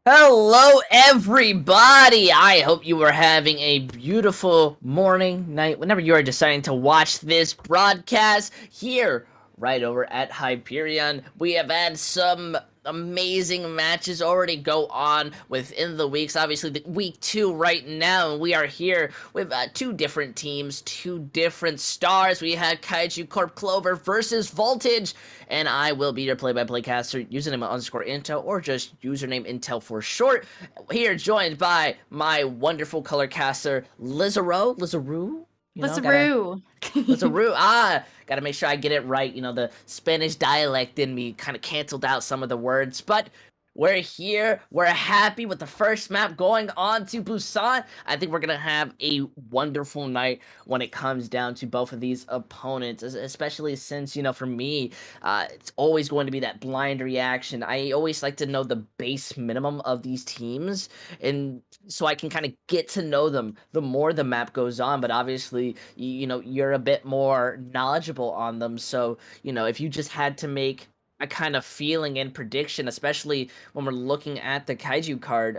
Hello, everybody! I hope you are having a beautiful morning, night, whenever you are deciding to watch this broadcast here, right over at Hyperion. We have had some amazing matches already go on within the weeks. Obviously, the week 2 right now, and we are here with two different teams, two different stars. We had Kaiju Corp Clover versus Voltage, and I will be your play-by-play caster, username underscore Intel, or just username Intel for short. Here, joined by my wonderful color caster, Lizaroo? You know, gotta Lazaroo. Lazaroo. Gotta make sure I get it right. You know, the Spanish dialect in me kind of canceled out some of the words, but we're here. We're happy with the first map going on to Busan. I think we're gonna have a wonderful night when it comes down to both of these opponents, especially since, you know, for me, it's always going to be that blind reaction. I always like to know the base minimum of these teams, and so I can kind of get to know them the more the map goes on. But obviously, you know, you're a bit more knowledgeable on them. So, you know, if you just had to make, a kind of feeling and prediction, especially when we're looking at the kaiju card,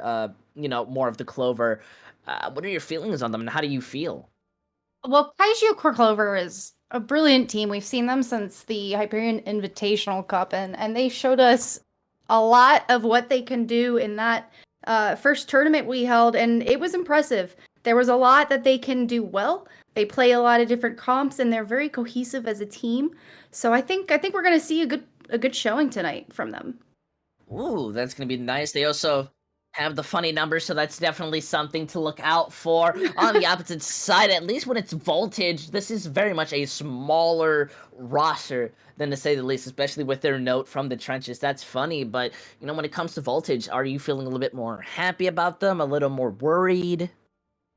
more of the clover. What are your feelings on them, and how do you feel? Well, Kaiju Clover is a brilliant team. We've seen them since the Hyperion Invitational Cup, and they showed us a lot of what they can do in that first tournament we held, and it was impressive. There was a lot that they can do well. They play a lot of different comps, and they're very cohesive as a team. So I think we're gonna see a good showing tonight from them. Ooh, that's gonna be nice. They also have the funny numbers, so that's definitely something to look out for. On the opposite side, at least when it's Voltage, this is very much a smaller roster than to say the least, especially with their note from the trenches. That's funny, but when it comes to Voltage, are you feeling a little bit more happy about them, a little more worried?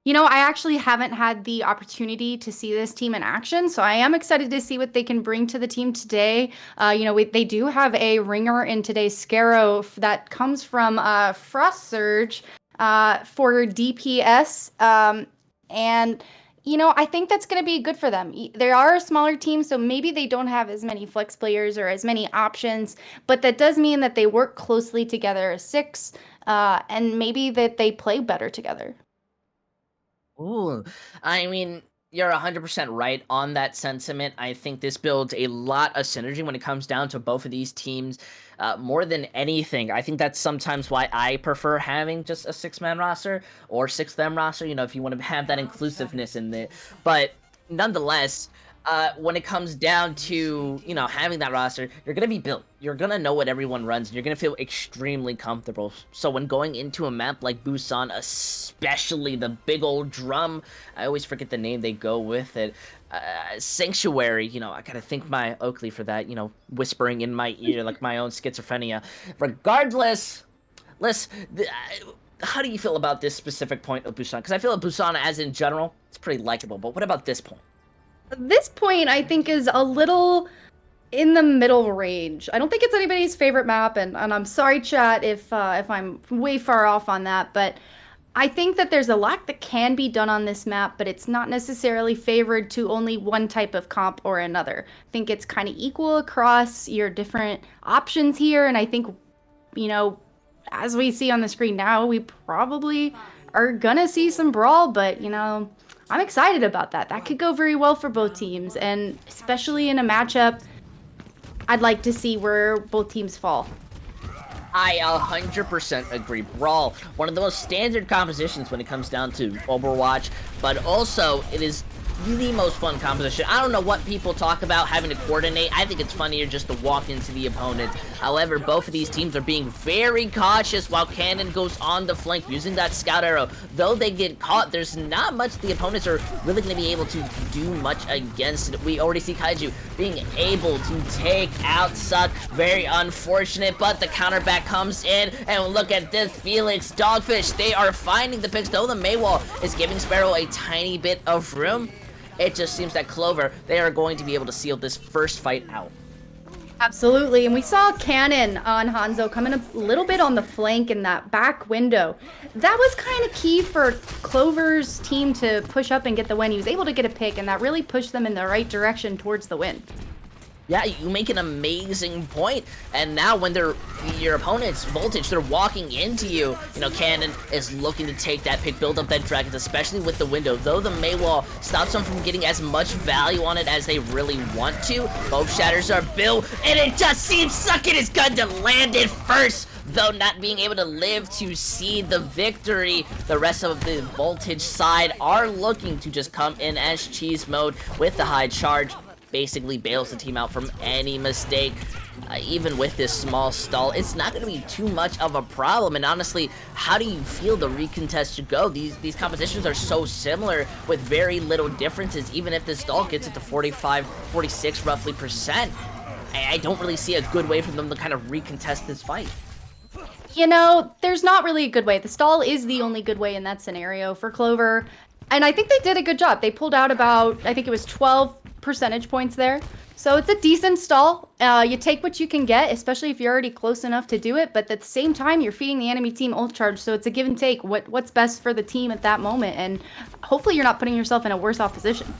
I actually haven't had the opportunity to see this team in action, so I am excited to see what they can bring to the team today. They do have a ringer in today's Scarrow that comes from Frost Surge for DPS, and I think that's going to be good for them. They are a smaller team, so maybe they don't have as many flex players or as many options, but that does mean that they work closely together as six, and maybe that they play better together. Ooh, I mean, you're 100% right on that sentiment. I think this builds a lot of synergy when it comes down to both of these teams. More than anything, I think that's sometimes why I prefer having just a six-man roster or six-them roster, if you want to have that inclusiveness in it. But nonetheless, when it comes down to, having that roster, you're going to be built. You're going to know what everyone runs, and you're going to feel extremely comfortable. So when going into a map like Busan, especially the big old drum, I always forget the name they go with it, Sanctuary, I gotta thank my Oakley for that, whispering in my ear like my own schizophrenia. Regardless, let's... how do you feel about this specific point of Busan? Because I feel like Busan, as in general, it's pretty likable, but what about this point? This point, I think, is a little in the middle range. I don't think it's anybody's favorite map, and I'm sorry, chat, if I'm way far off on that, but I think that there's a lot that can be done on this map, but it's not necessarily favored to only one type of comp or another. I think it's kind of equal across your different options here, and I think, you know, as we see on the screen now, we probably are gonna see some brawl, but I'm excited about that. That could go very well for both teams, and especially in a matchup, I'd like to see where both teams fall. I 100% agree. Brawl, one of the most standard compositions when it comes down to Overwatch, but also it is the most fun composition. I don't know what people talk about having to coordinate. I think it's funnier just to walk into the opponent. However, both of these teams are being very cautious while Cannon goes on the flank using that scout arrow. Though they get caught, there's not much the opponents are really going to be able to do much against it. We already see Kaiju being able to take out Suck. Very unfortunate, but the counterback comes in, and look at this, Felix, Dogfish, they are finding the picks, though the Maywall is giving Sparrow a tiny bit of room. It just seems that Clover, they are going to be able to seal this first fight out. Absolutely, and we saw Cannon on Hanzo coming a little bit on the flank in that back window. That was kind of key for Clover's team to push up and get the win. He was able to get a pick, and that really pushed them in the right direction towards the win. Yeah, you make an amazing point. And now when your opponent's Voltage, they're walking into you. Cannon is looking to take that pick, build up that Dragons, especially with the window. Though the Maywall stops them from getting as much value on it as they really want to. Both shatters are built, and it just seems Sucking his gun to land it first. Though not being able to live to see the victory, the rest of the Voltage side are looking to just come in as cheese mode with the high charge. Basically bails the team out from any mistake. Even with this small stall, it's not going to be too much of a problem. And honestly, how do you feel the recontest should go? These compositions are so similar with very little differences. Even if this stall gets it to 45, 46 roughly percent, I don't really see a good way for them to kind of recontest this fight. There's not really a good way. The stall is the only good way in that scenario for Clover. And I think they did a good job. They pulled out about, I think it was 12 percentage points there. So it's a decent stall. You take what you can get, especially if you're already close enough to do it. But at the same time, you're feeding the enemy team ult charge. So it's a give and take. What's best for the team at that moment? And hopefully you're not putting yourself in a worse off position.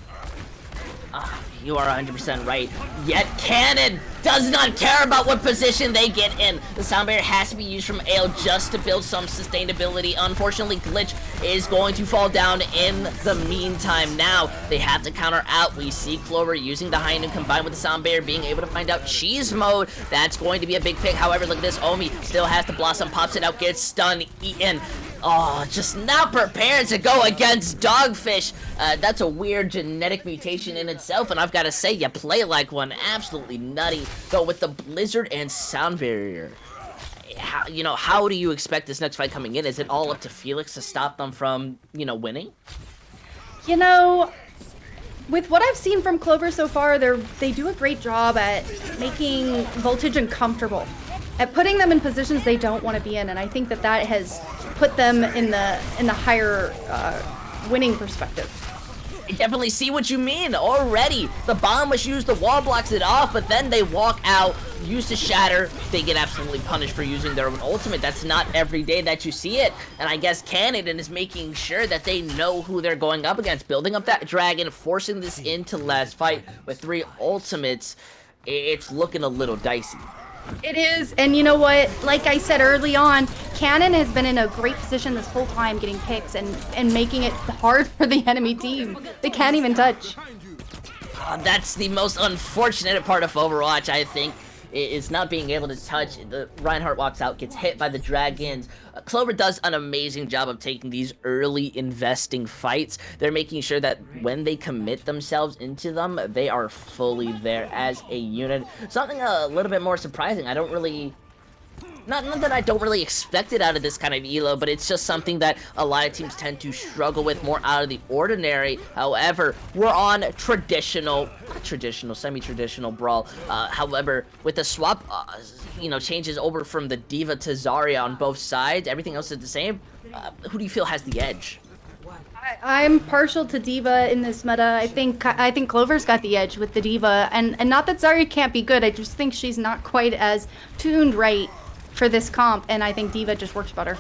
You are 100% right. Yet Cannon does not care about what position they get in. The sound barrier has to be used from Ale just to build some sustainability. Unfortunately, Glitch is going to fall down in the meantime. Now, they have to counter out. We see clvr using the high noon combined with the sound barrier, being able to find out cheese mode. That's going to be a big pick. However, look at this. Omi still has the blossom, pops it out, gets stunned, eaten. Oh, just not prepared to go against Dogfish. That's a weird genetic mutation in itself, and I've got to say, you play like one. Absolutely nutty. Though with the Blizzard and Sound Barrier, how do you expect this next fight coming in? Is it all up to Felix to stop them from, winning? With what I've seen from clvr so far, they do a great job at making Voltage uncomfortable, at putting them in positions they don't want to be in, and I think that has put them in the higher winning perspective. I definitely see what you mean already. The bomb was used, the wall blocks it off, but then they walk out, use the shatter. They get absolutely punished for using their own ultimate. That's not every day that you see it. And I guess Cannon is making sure that they know who they're going up against, building up that dragon, forcing this into last fight with 3 ultimates. It's looking a little dicey. It is, and you know what? Like I said early on, Cannon has been in a great position this whole time getting picks and making it hard for the enemy team. They can't even touch. That's the most unfortunate part of Overwatch, I think, is not being able to touch. The Reinhardt walks out, gets hit by the dragons. clvr does an amazing job of taking these early investing fights. They're making sure that when they commit themselves into them, they are fully there as a unit. Something a little bit more surprising. I don't really... Not that I don't really expect it out of this kind of elo, but it's just something that a lot of teams tend to struggle with, more out of the ordinary. However, we're on semi-traditional brawl. However, with the swap, changes over from the D.Va to Zarya on both sides, everything else is the same. Who do you feel has the edge? I'm partial to D.Va in this meta. I think clvr's got the edge with the D.Va, and not that Zarya can't be good. I just think she's not quite as tuned right for this comp, and I think D.Va just works better.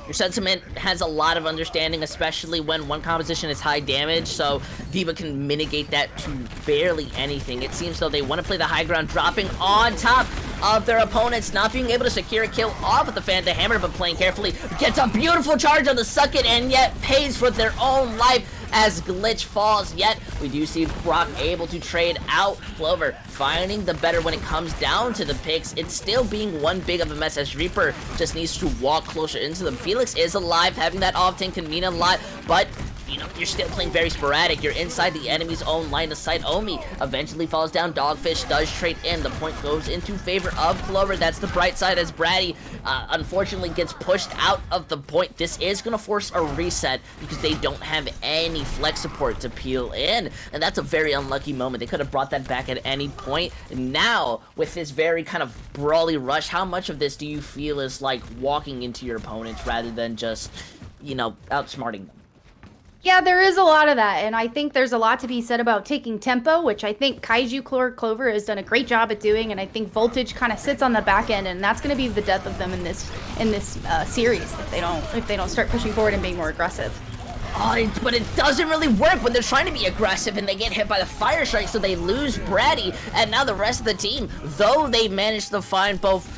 Your sentiment has a lot of understanding, especially when one composition is high damage, so D.Va can mitigate that to barely anything. It seems though they want to play the high ground, dropping on top of their opponents, not being able to secure a kill off with the Phantom Hammer, but playing carefully. Gets a beautiful charge on the Sucket, and yet pays with their own life as Glitch falls. Yet we do see Brock able to trade out. clvr finding the better when it comes down to the picks. It's still being one big of a mess as Reaper just needs to walk closer into them. Felix is alive, having that off-tank can mean a lot, but you're still playing very sporadic. You're inside the enemy's own line of sight. Omi eventually falls down. Dogfish does trade in. The point goes into favor of clvr. That's the bright side as Bratty, unfortunately, gets pushed out of the point. This is going to force a reset because they don't have any flex support to peel in, and that's a very unlucky moment. They could have brought that back at any point. Now, with this very kind of brawly rush, how much of this do you feel is like walking into your opponents rather than just, outsmarting them? Yeah, there is a lot of that, and I think there's a lot to be said about taking tempo, which I think kaiju clvr has done a great job at doing, and I think Voltage kind of sits on the back end, and that's going to be the death of them in this series if they don't start pushing forward and being more aggressive. Oh, but it doesn't really work when they're trying to be aggressive and they get hit by the fire strike, so they lose Bratty, and now the rest of the team, though they managed to find both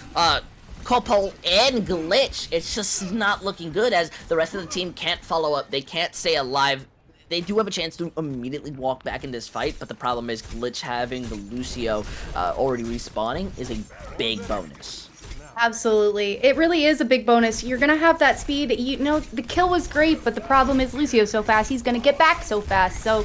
Copal and Glitch, it's just not looking good as the rest of the team can't follow up. They can't stay alive. They do have a chance to immediately walk back in this fight, but the problem is Glitch having the Lucio already respawning is a big bonus. Absolutely. It really is a big bonus. You're going to have that speed. The kill was great, but the problem is Lucio's so fast. He's going to get back so fast. So,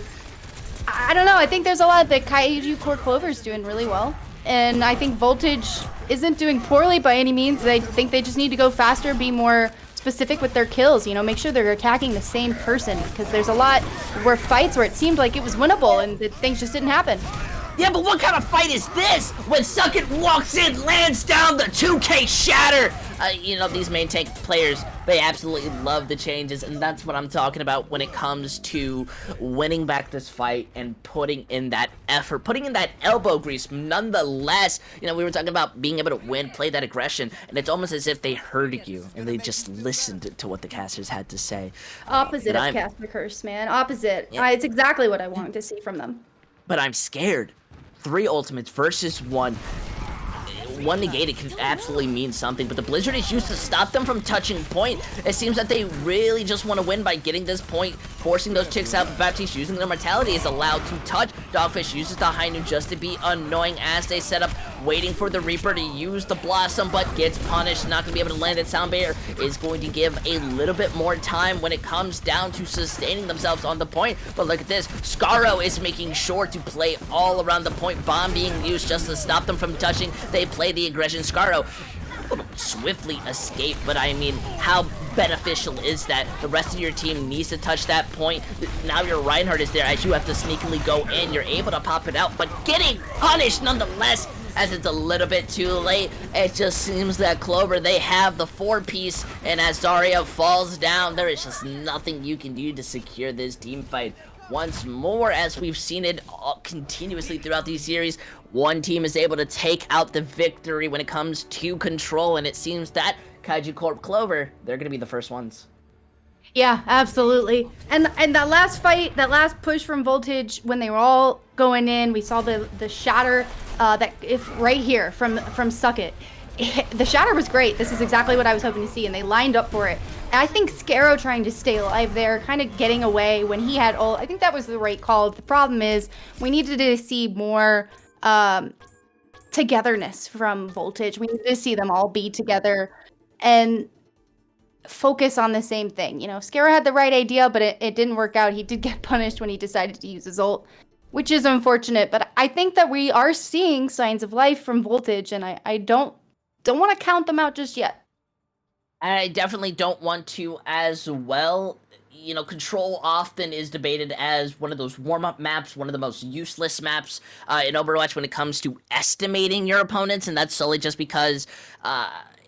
I don't know. I think there's a lot that kaiju clvr's doing really well. And I think Voltage isn't doing poorly by any means. I think they just need to go faster, be more specific with their kills, make sure they're attacking the same person, because there's a lot where fights where it seemed like it was winnable and things just didn't happen. Yeah, but what kind of fight is this? When Sucket walks in, lands down the 2K shatter. These main tank players, they absolutely love the changes, and that's what I'm talking about when it comes to winning back this fight and putting in that effort, putting in that elbow grease. Nonetheless, we were talking about being able to win, play that aggression, and it's almost as if they heard you and they just listened to what the casters had to say. Opposite of caster curse, man. Opposite. Yeah. It's exactly what I wanted to see from them. but I'm scared. 3 ultimates versus 1. One negated can absolutely mean something, but the Blizzard is used to stop them from touching point. It seems that they really just want to win by getting this point, forcing those chicks out. Baptiste using their mortality is allowed to touch. Dogfish uses the high noon just to be annoying as they set up, waiting for the Reaper to use the Blossom, but gets punished. Not going to be able to land it. Sound Barrier is going to give a little bit more time when it comes down to sustaining themselves on the point. But look at this. Scarro is making sure to play all around the point. Bomb being used just to stop them from touching. They play the aggression. Scarro swiftly escape, but I mean, how beneficial is that? The rest of your team needs to touch that point. Now your Reinhardt is there as you have to sneakily go in. You're able to pop it out, but getting punished nonetheless, as it's a little bit too late. It just seems that clvr, they have the 4-piece, and as Zarya falls down, there is just nothing you can do to secure this team fight. Once more, as we've seen it continuously throughout these series, one team is able to take out the victory when it comes to control, and it seems that Kaiju Corp clvr, they're gonna be the first ones. Yeah, absolutely. And that last fight, that last push from Voltage, when they were all going in, we saw the shatter that if right here from Suck It. The shatter was great. This is exactly what I was hoping to see, and they lined up for it. And I think Scarrow trying to stay alive there, kind of getting away when he had ult, I think that was the right call. The problem is we needed to see more togetherness from Voltage. We needed to see them all be together and focus on the same thing. You know, Scarrow had the right idea, but it didn't work out. He did get punished when he decided to use his ult, which is unfortunate. But I think that we are seeing signs of life from Voltage, and I don't want to count them out just yet. I definitely don't want to as well. You know, Control often is debated as one of those warm-up maps, one of the most useless maps in Overwatch when it comes to estimating your opponents, and that's solely just because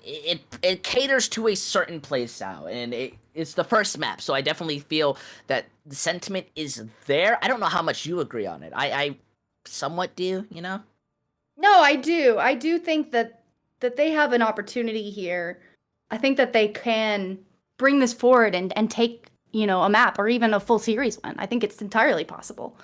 it caters to a certain playstyle, and it's the first map, so I definitely feel that the sentiment is there. I don't know how much you agree on it. I somewhat do, you know? No, I do. I do think that they have an opportunity here. I think that they can bring this forward and take, you know, a map or even a full series win. I think it's entirely possible.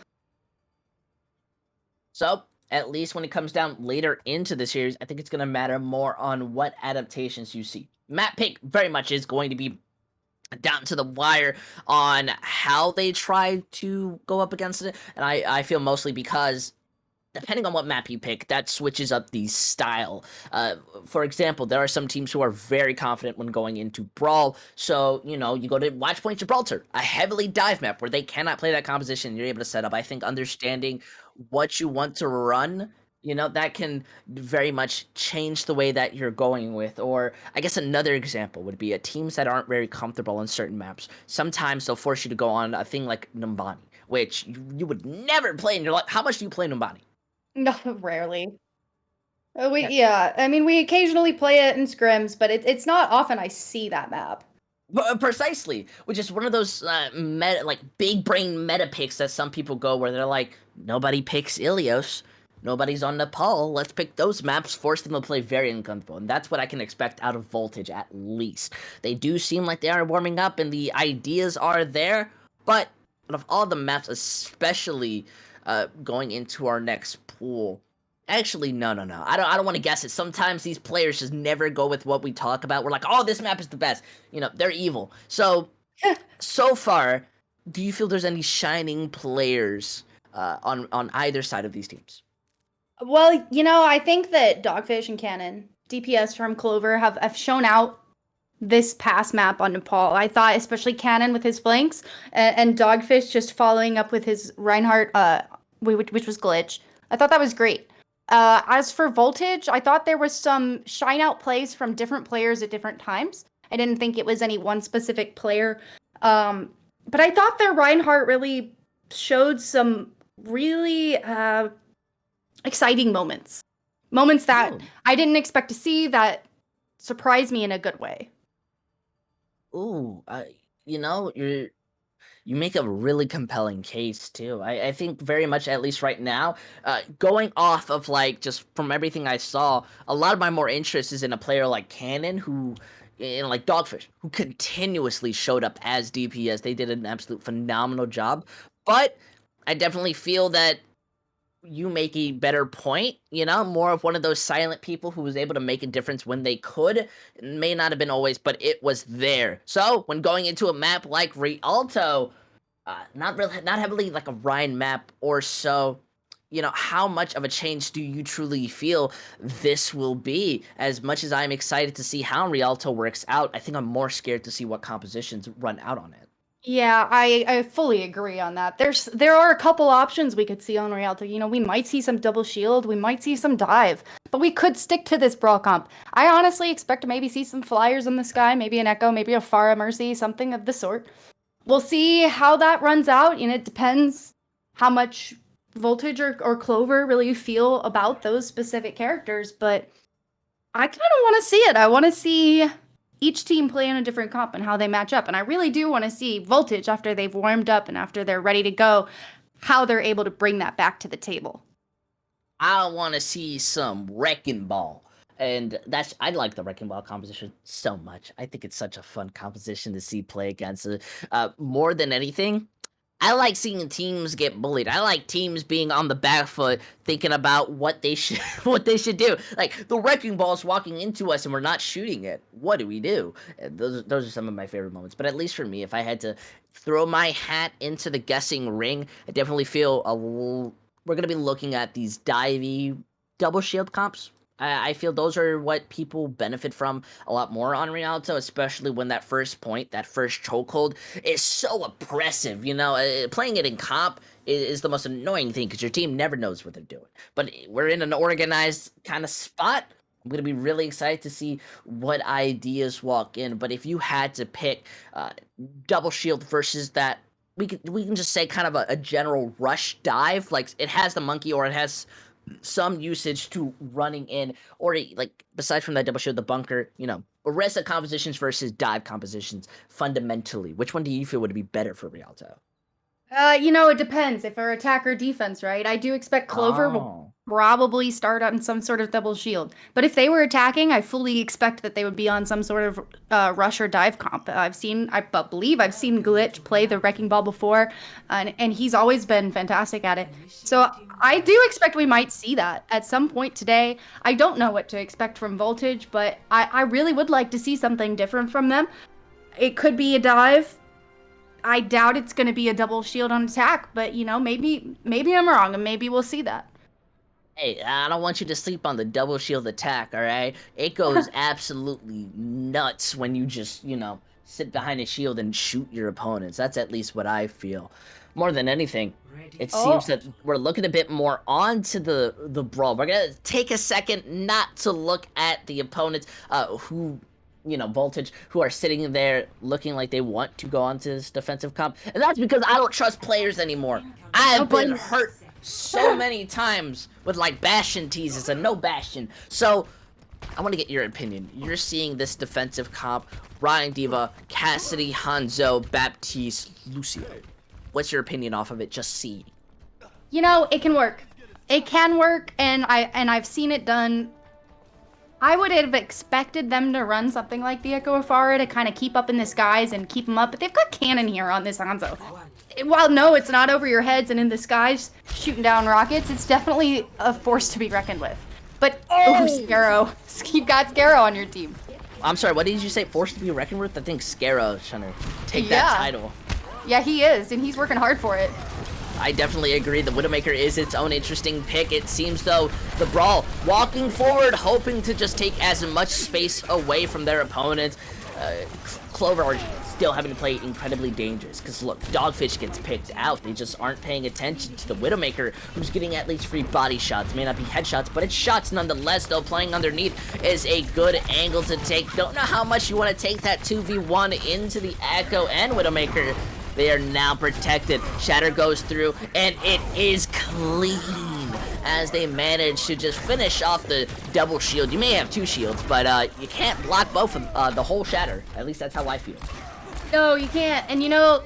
So, at least when it comes down later into the series, I think it's going to matter more on what adaptations you see. Map pick very much is going to be down to the wire on how they try to go up against it, and I feel mostly because depending on what map you pick, that switches up the style. For example, there are some teams who are very confident when going into Brawl. So, you know, you go to Watchpoint Gibraltar, a heavily dive map where they cannot play that composition. You're able to set up. I think understanding what you want to run, you know, that can very much change the way that you're going with. Or I guess another example would be teams that aren't very comfortable on certain maps. Sometimes they'll force you to go on a thing like Numbani, which you would never play in your life. How much do you play Numbani? No, rarely. Yeah. Yeah, I mean, we occasionally play it in scrims, but it's not often I see that map. Precisely, which is one of those like big brain meta picks that some people go where they're like, nobody picks Ilios, nobody's on Nepal, let's pick those maps, force them to play very uncomfortable, and that's what I can expect out of Voltage at least. They do seem like they are warming up and the ideas are there, but out of all the maps, especially going into our next pool. Actually, no. I don't want to guess it. Sometimes these players just never go with what we talk about. We're like, oh, this map is the best. You know, they're evil. So far, do you feel there's any shining players on either side of these teams? Well, you know, I think that Dogfish and Cannon, DPS from clvr, have shown out this past map on Nepal. I thought especially Cannon with his flanks and Dogfish just following up with his Reinhardt, which was Glitch. I thought that was great. As for Voltage, I thought there was some shine out plays from different players at different times. I didn't think it was any one specific player. But I thought their Reinhardt really showed some really exciting moments. Moments that I didn't expect to see that surprised me in a good way. Ooh, you know, you make a really compelling case too. I think very much, at least right now, going off of like just from everything I saw, a lot of my more interest is in a player like Cannon who, in like Dogfish, who continuously showed up as DPS. They did an absolute phenomenal job, but I definitely feel that you make a better point, more of one of those silent people who was able to make a difference when they could. It may not have been always, but it was there. So when going into a map like Rialto, not heavily like a Rhine map or so, how much of a change do you truly feel this will be? As much as I'm excited to see how Rialto works out, I think I'm more scared to see what compositions run out on it. Yeah, I fully agree on that. There are a couple options we could see on Rialto. We might see some double shield, we might see some dive, but we could stick to this brawl comp. I honestly expect to maybe see some flyers in the sky, maybe an Echo, maybe a Pharah Mercy, something of the sort. We'll see how that runs out, and it depends how much Voltage or clvr really feel about those specific characters, but I kind of want to see it. I want to see each team play in a different comp and how they match up. And I really do want to see Voltage, after they've warmed up and after they're ready to go, how they're able to bring that back to the table. I want to see some Wrecking Ball. And I like the Wrecking Ball composition so much. I think it's such a fun composition to see play against. More than anything, I like seeing teams get bullied. I like teams being on the back foot, thinking about what they should do. Like the Wrecking Ball's walking into us and we're not shooting it. What do we do? And those are some of my favorite moments. But at least for me, if I had to throw my hat into the guessing ring, I definitely feel we're gonna be looking at these divey double shield comps. I feel those are what people benefit from a lot more on Rialto, especially when that first point, that first chokehold, is so oppressive. Playing it in comp is the most annoying thing because your team never knows what they're doing. But we're in an organized kind of spot. I'm going to be really excited to see what ideas walk in. But if you had to pick double shield versus that, we can just say kind of a general rush dive, like it has the monkey or it has some usage to running in, or like besides from that double shield, the bunker, Orisa compositions versus dive compositions, fundamentally, which one do you feel would be better for Rialto? It depends if our attack or defense, right? I do expect clvr will probably start on some sort of double shield. But if they were attacking, I fully expect that they would be on some sort of rush or dive comp. I believe I've seen Glitch play the Wrecking Ball before, and he's always been fantastic at it. So I do expect we might see that at some point today. I don't know what to expect from Voltage, but I really would like to see something different from them. It could be a dive. I doubt it's going to be a double shield on attack, but maybe I'm wrong, and maybe we'll see that. Hey, I don't want you to sleep on the double shield attack, all right? It goes absolutely nuts when you just, sit behind a shield and shoot your opponents. That's at least what I feel. More than anything, it seems that we're looking a bit more onto the brawl. We're going to take a second not to look at the opponents who Voltage, who are sitting there looking like they want to go onto this defensive comp. And that's because I don't trust players anymore. I've been hurt so many times with like Bastion teases and no Bastion. So I want to get your opinion. You're seeing this defensive comp, Ryan Diva, Cassidy, Hanzo, Baptiste, Lucio. What's your opinion off of it? Just seeing. It can work. It can work, and I've seen it done. I would have expected them to run something like the Echo of Pharah to kind of keep up in the skies and keep them up, but they've got cannon here on this Hanzo. While no, it's not over your heads and in the skies shooting down rockets, it's definitely a force to be reckoned with. But, Scarrow. You've got Scarrow on your team. I'm sorry, what did you say? Force to be reckoned with? I think Scarrow is trying to take that title. Yeah, he is, and he's working hard for it. I definitely agree. The Widowmaker is its own interesting pick. It seems though the Brawl walking forward, hoping to just take as much space away from their opponents. clvr are still having to play incredibly dangerous because look, Dogfish gets picked out. They just aren't paying attention to the Widowmaker, who's getting at least free body shots. May not be headshots, but it's shots nonetheless, though. Playing underneath is a good angle to take. Don't know how much you want to take that 2v1 into the Echo and Widowmaker. They are now protected. Shatter goes through, and it is clean as they manage to just finish off the double shield. You may have two shields, but you can't block both of the whole Shatter. At least that's how I feel. No, you can't. And you know,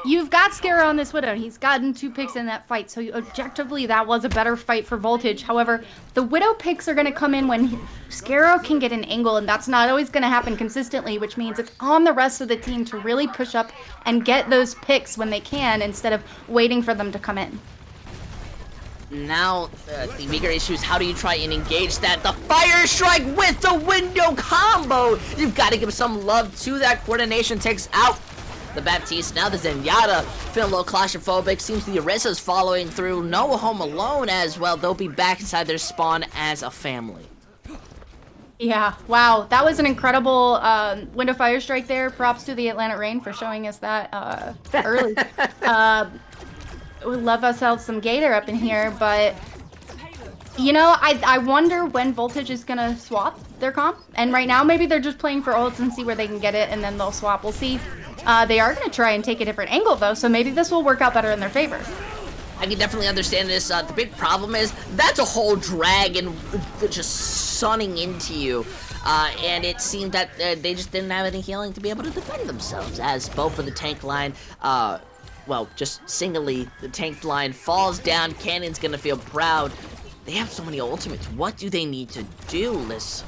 you've got Scarrow on this Widow. He's gotten 2 picks in that fight, so objectively that was a better fight for Voltage. However, the Widow picks are going to come in when Scarrow can get an angle, and that's not always going to happen consistently, which means it's on the rest of the team to really push up and get those picks when they can instead of waiting for them to come in. Now, the bigger issue is how do you try and engage that? The Fire Strike with the window combo! You've got to give some love to that. Coordination takes out the Baptiste. Now the Zenyatta feeling a little claustrophobic. Seems the Orisa's following through. No Home Alone as well. They'll be back inside their spawn as a family. Yeah, wow. That was an incredible window fire strike there. Props to the Atlantic Reign for showing us that early. We love ourselves some Gator up in here, but you know, I wonder when Voltage is gonna swap their comp. And right now, maybe they're just playing for ults and see where they can get it, and then they'll swap. We'll see. They are gonna try and take a different angle though, so maybe this will work out better in their favor. I can definitely understand this. The big problem is that's a whole dragon just sunning into you. And it seemed that they just didn't have any healing to be able to defend themselves, as both of the tank line, well, just singly, the tank line falls down. Cannon's gonna feel proud. They have so many ultimates. What do they need to do, Liz?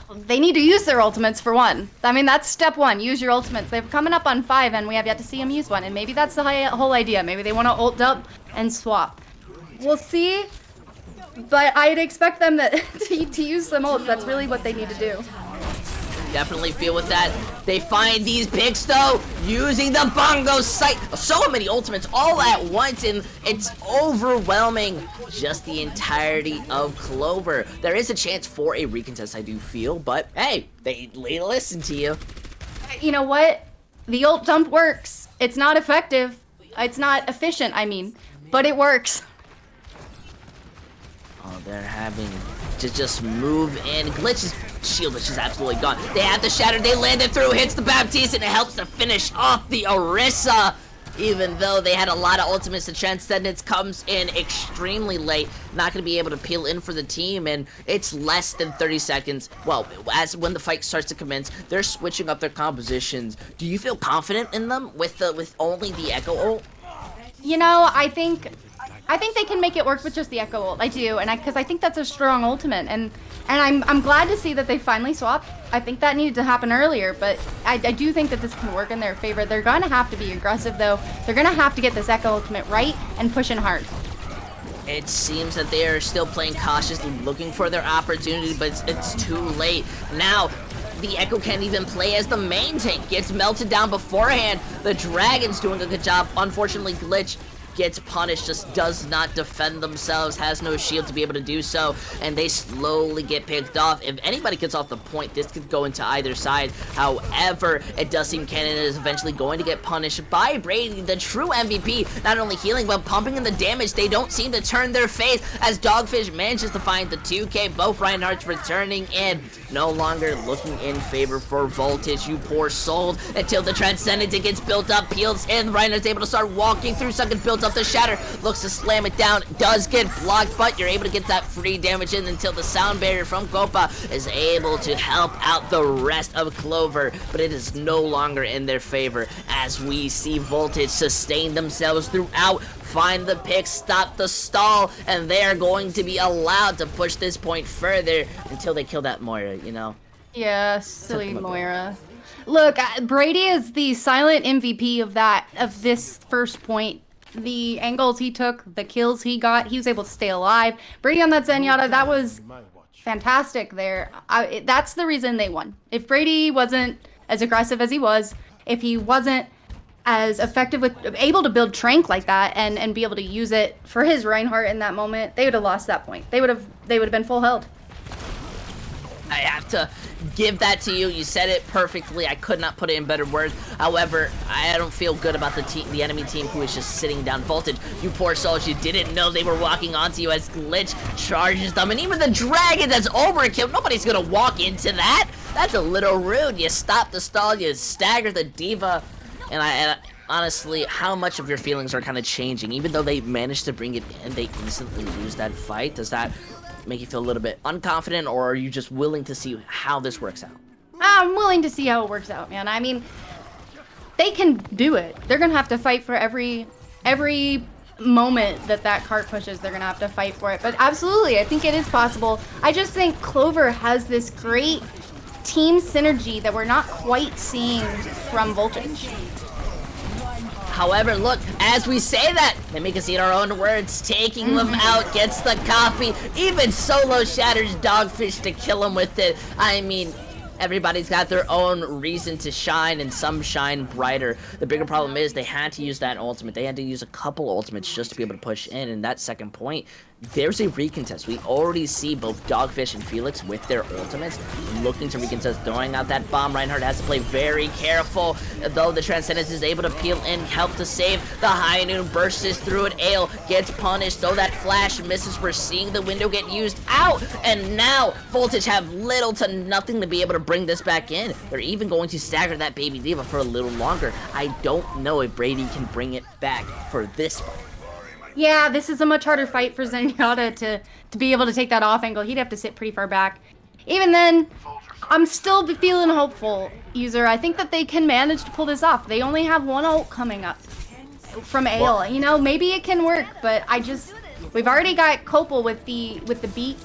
They need to use their ultimates for one. I mean, that's step one. Use your ultimates. They're coming up on 5, and we have yet to see them use one. And maybe that's the whole idea. Maybe they want to ult up and swap. We'll see. But I'd expect them to use some ults. That's really what they need to do. Definitely feel with that. They find these picks though, using the bongo sight. So many ultimates all at once, and it's overwhelming just the entirety of Clover. There is a chance for a recontest, I do feel, but hey, they listen to you. You know what? The ult dump works. It's not effective. It's not efficient, I mean, but it works. Oh, they're having to just move in. Glitch's shield, which is absolutely gone. They have the shatter. They land it through, hits the Baptiste, and it helps to finish off the Orisa. Even though they had a lot of ultimates, the Transcendence comes in extremely late. Not going to be able to peel in for the team, and it's less than 30 seconds. Well, as when the fight starts to commence, they're switching up their compositions. Do you feel confident in them with only the Echo ult? You know, I think they can make it work with just the Echo ult. I do, and because I think that's a strong ultimate, and I'm glad to see that they finally swapped. I think that needed to happen earlier, but I do think that this can work in their favor. They're going to have to be aggressive, though. They're going to have to get this Echo ultimate right and push in hard. It seems that they are still playing cautiously, looking for their opportunity, but it's too late. Now, the Echo can't even play as the main tank. Gets melted down beforehand. The Dragon's doing a good job. Unfortunately, Glitch gets punished, just does not defend themselves, has no shield to be able to do so, and they slowly get picked off. If anybody gets off the point, this could go into either side. However, it does seem Cannon is eventually going to get punished by Brady, the true MVP, not only healing, but pumping in the damage. They don't seem to turn their face as Dogfish manages to find the 2K. Both Reinhardt's returning in, no longer looking in favor for Voltage. You poor soul, until the Transcendence gets built up, peels in. Reinhardt's able to start walking through, second built up the shatter, looks to slam it down, does get blocked, but you're able to get that free damage in until the sound barrier from Copa is able to help out the rest of Clover, but it is no longer in their favor as we see Voltage sustain themselves throughout, find the pick, stop the stall, and they are going to be allowed to push this point further until they kill that Moira, you know? Yeah, silly Moira. Look, Brady is the silent MVP of this first point. The angles he took, the kills he got, he was able to stay alive. Brady on that Zenyatta, that was fantastic there. That's the reason they won. If Brady wasn't as aggressive as he was, if he wasn't as effective able to build Trank like that and be able to use it for his Reinhardt in that moment, they would have lost that point. They would have been full held. I have to give that to you. You said it perfectly. I could not put it in better words. However, I don't feel good about the enemy team who is just sitting down. Voltage, you poor souls, you didn't know they were walking onto you as Glitch charges them. And even the Dragon, that's overkill. Nobody's gonna walk into that. That's a little rude. You stop the stall, you stagger the Diva. And honestly, how much of your feelings are kind of changing? Even though they managed to bring it in, they instantly lose that fight. Does that make you feel a little bit unconfident, or are you just willing to see how this works out? I'm willing to see how it works out, man. I mean, they can do it. They're gonna have to fight for every moment that cart pushes. They're gonna have to fight for it. But absolutely, I think it is possible. I just think Clover has this great team synergy that we're not quite seeing from Voltage. However, look, as we say that, they make us eat our own words. Taking them out gets the copy. Even Solo shatters Dogfish to kill him with it. I mean, everybody's got their own reason to shine, and some shine brighter. The bigger problem is they had to use that ultimate. They had to use a couple ultimates just to be able to push in, and that second point, there's a recontest. We already see both Dogfish and Felix with their ultimates looking to recontest, throwing out that bomb. Reinhardt has to play very careful, though the Transcendence is able to peel in, help to save. The High Noon bursts through it. Ale gets punished, though that flash misses. We're seeing the window get used out, and now Voltage have little to nothing to be able to bring this back in. They're even going to stagger that Baby Diva for a little longer. I don't know if Brady can bring it back for this fight. Yeah, this is a much harder fight for Zenyatta to be able to take that off angle. He'd have to sit pretty far back. Even then, I'm still feeling hopeful, User. I think that they can manage to pull this off. They only have one ult coming up from Ale. You know, maybe it can work, but we've already got Copel with the beat,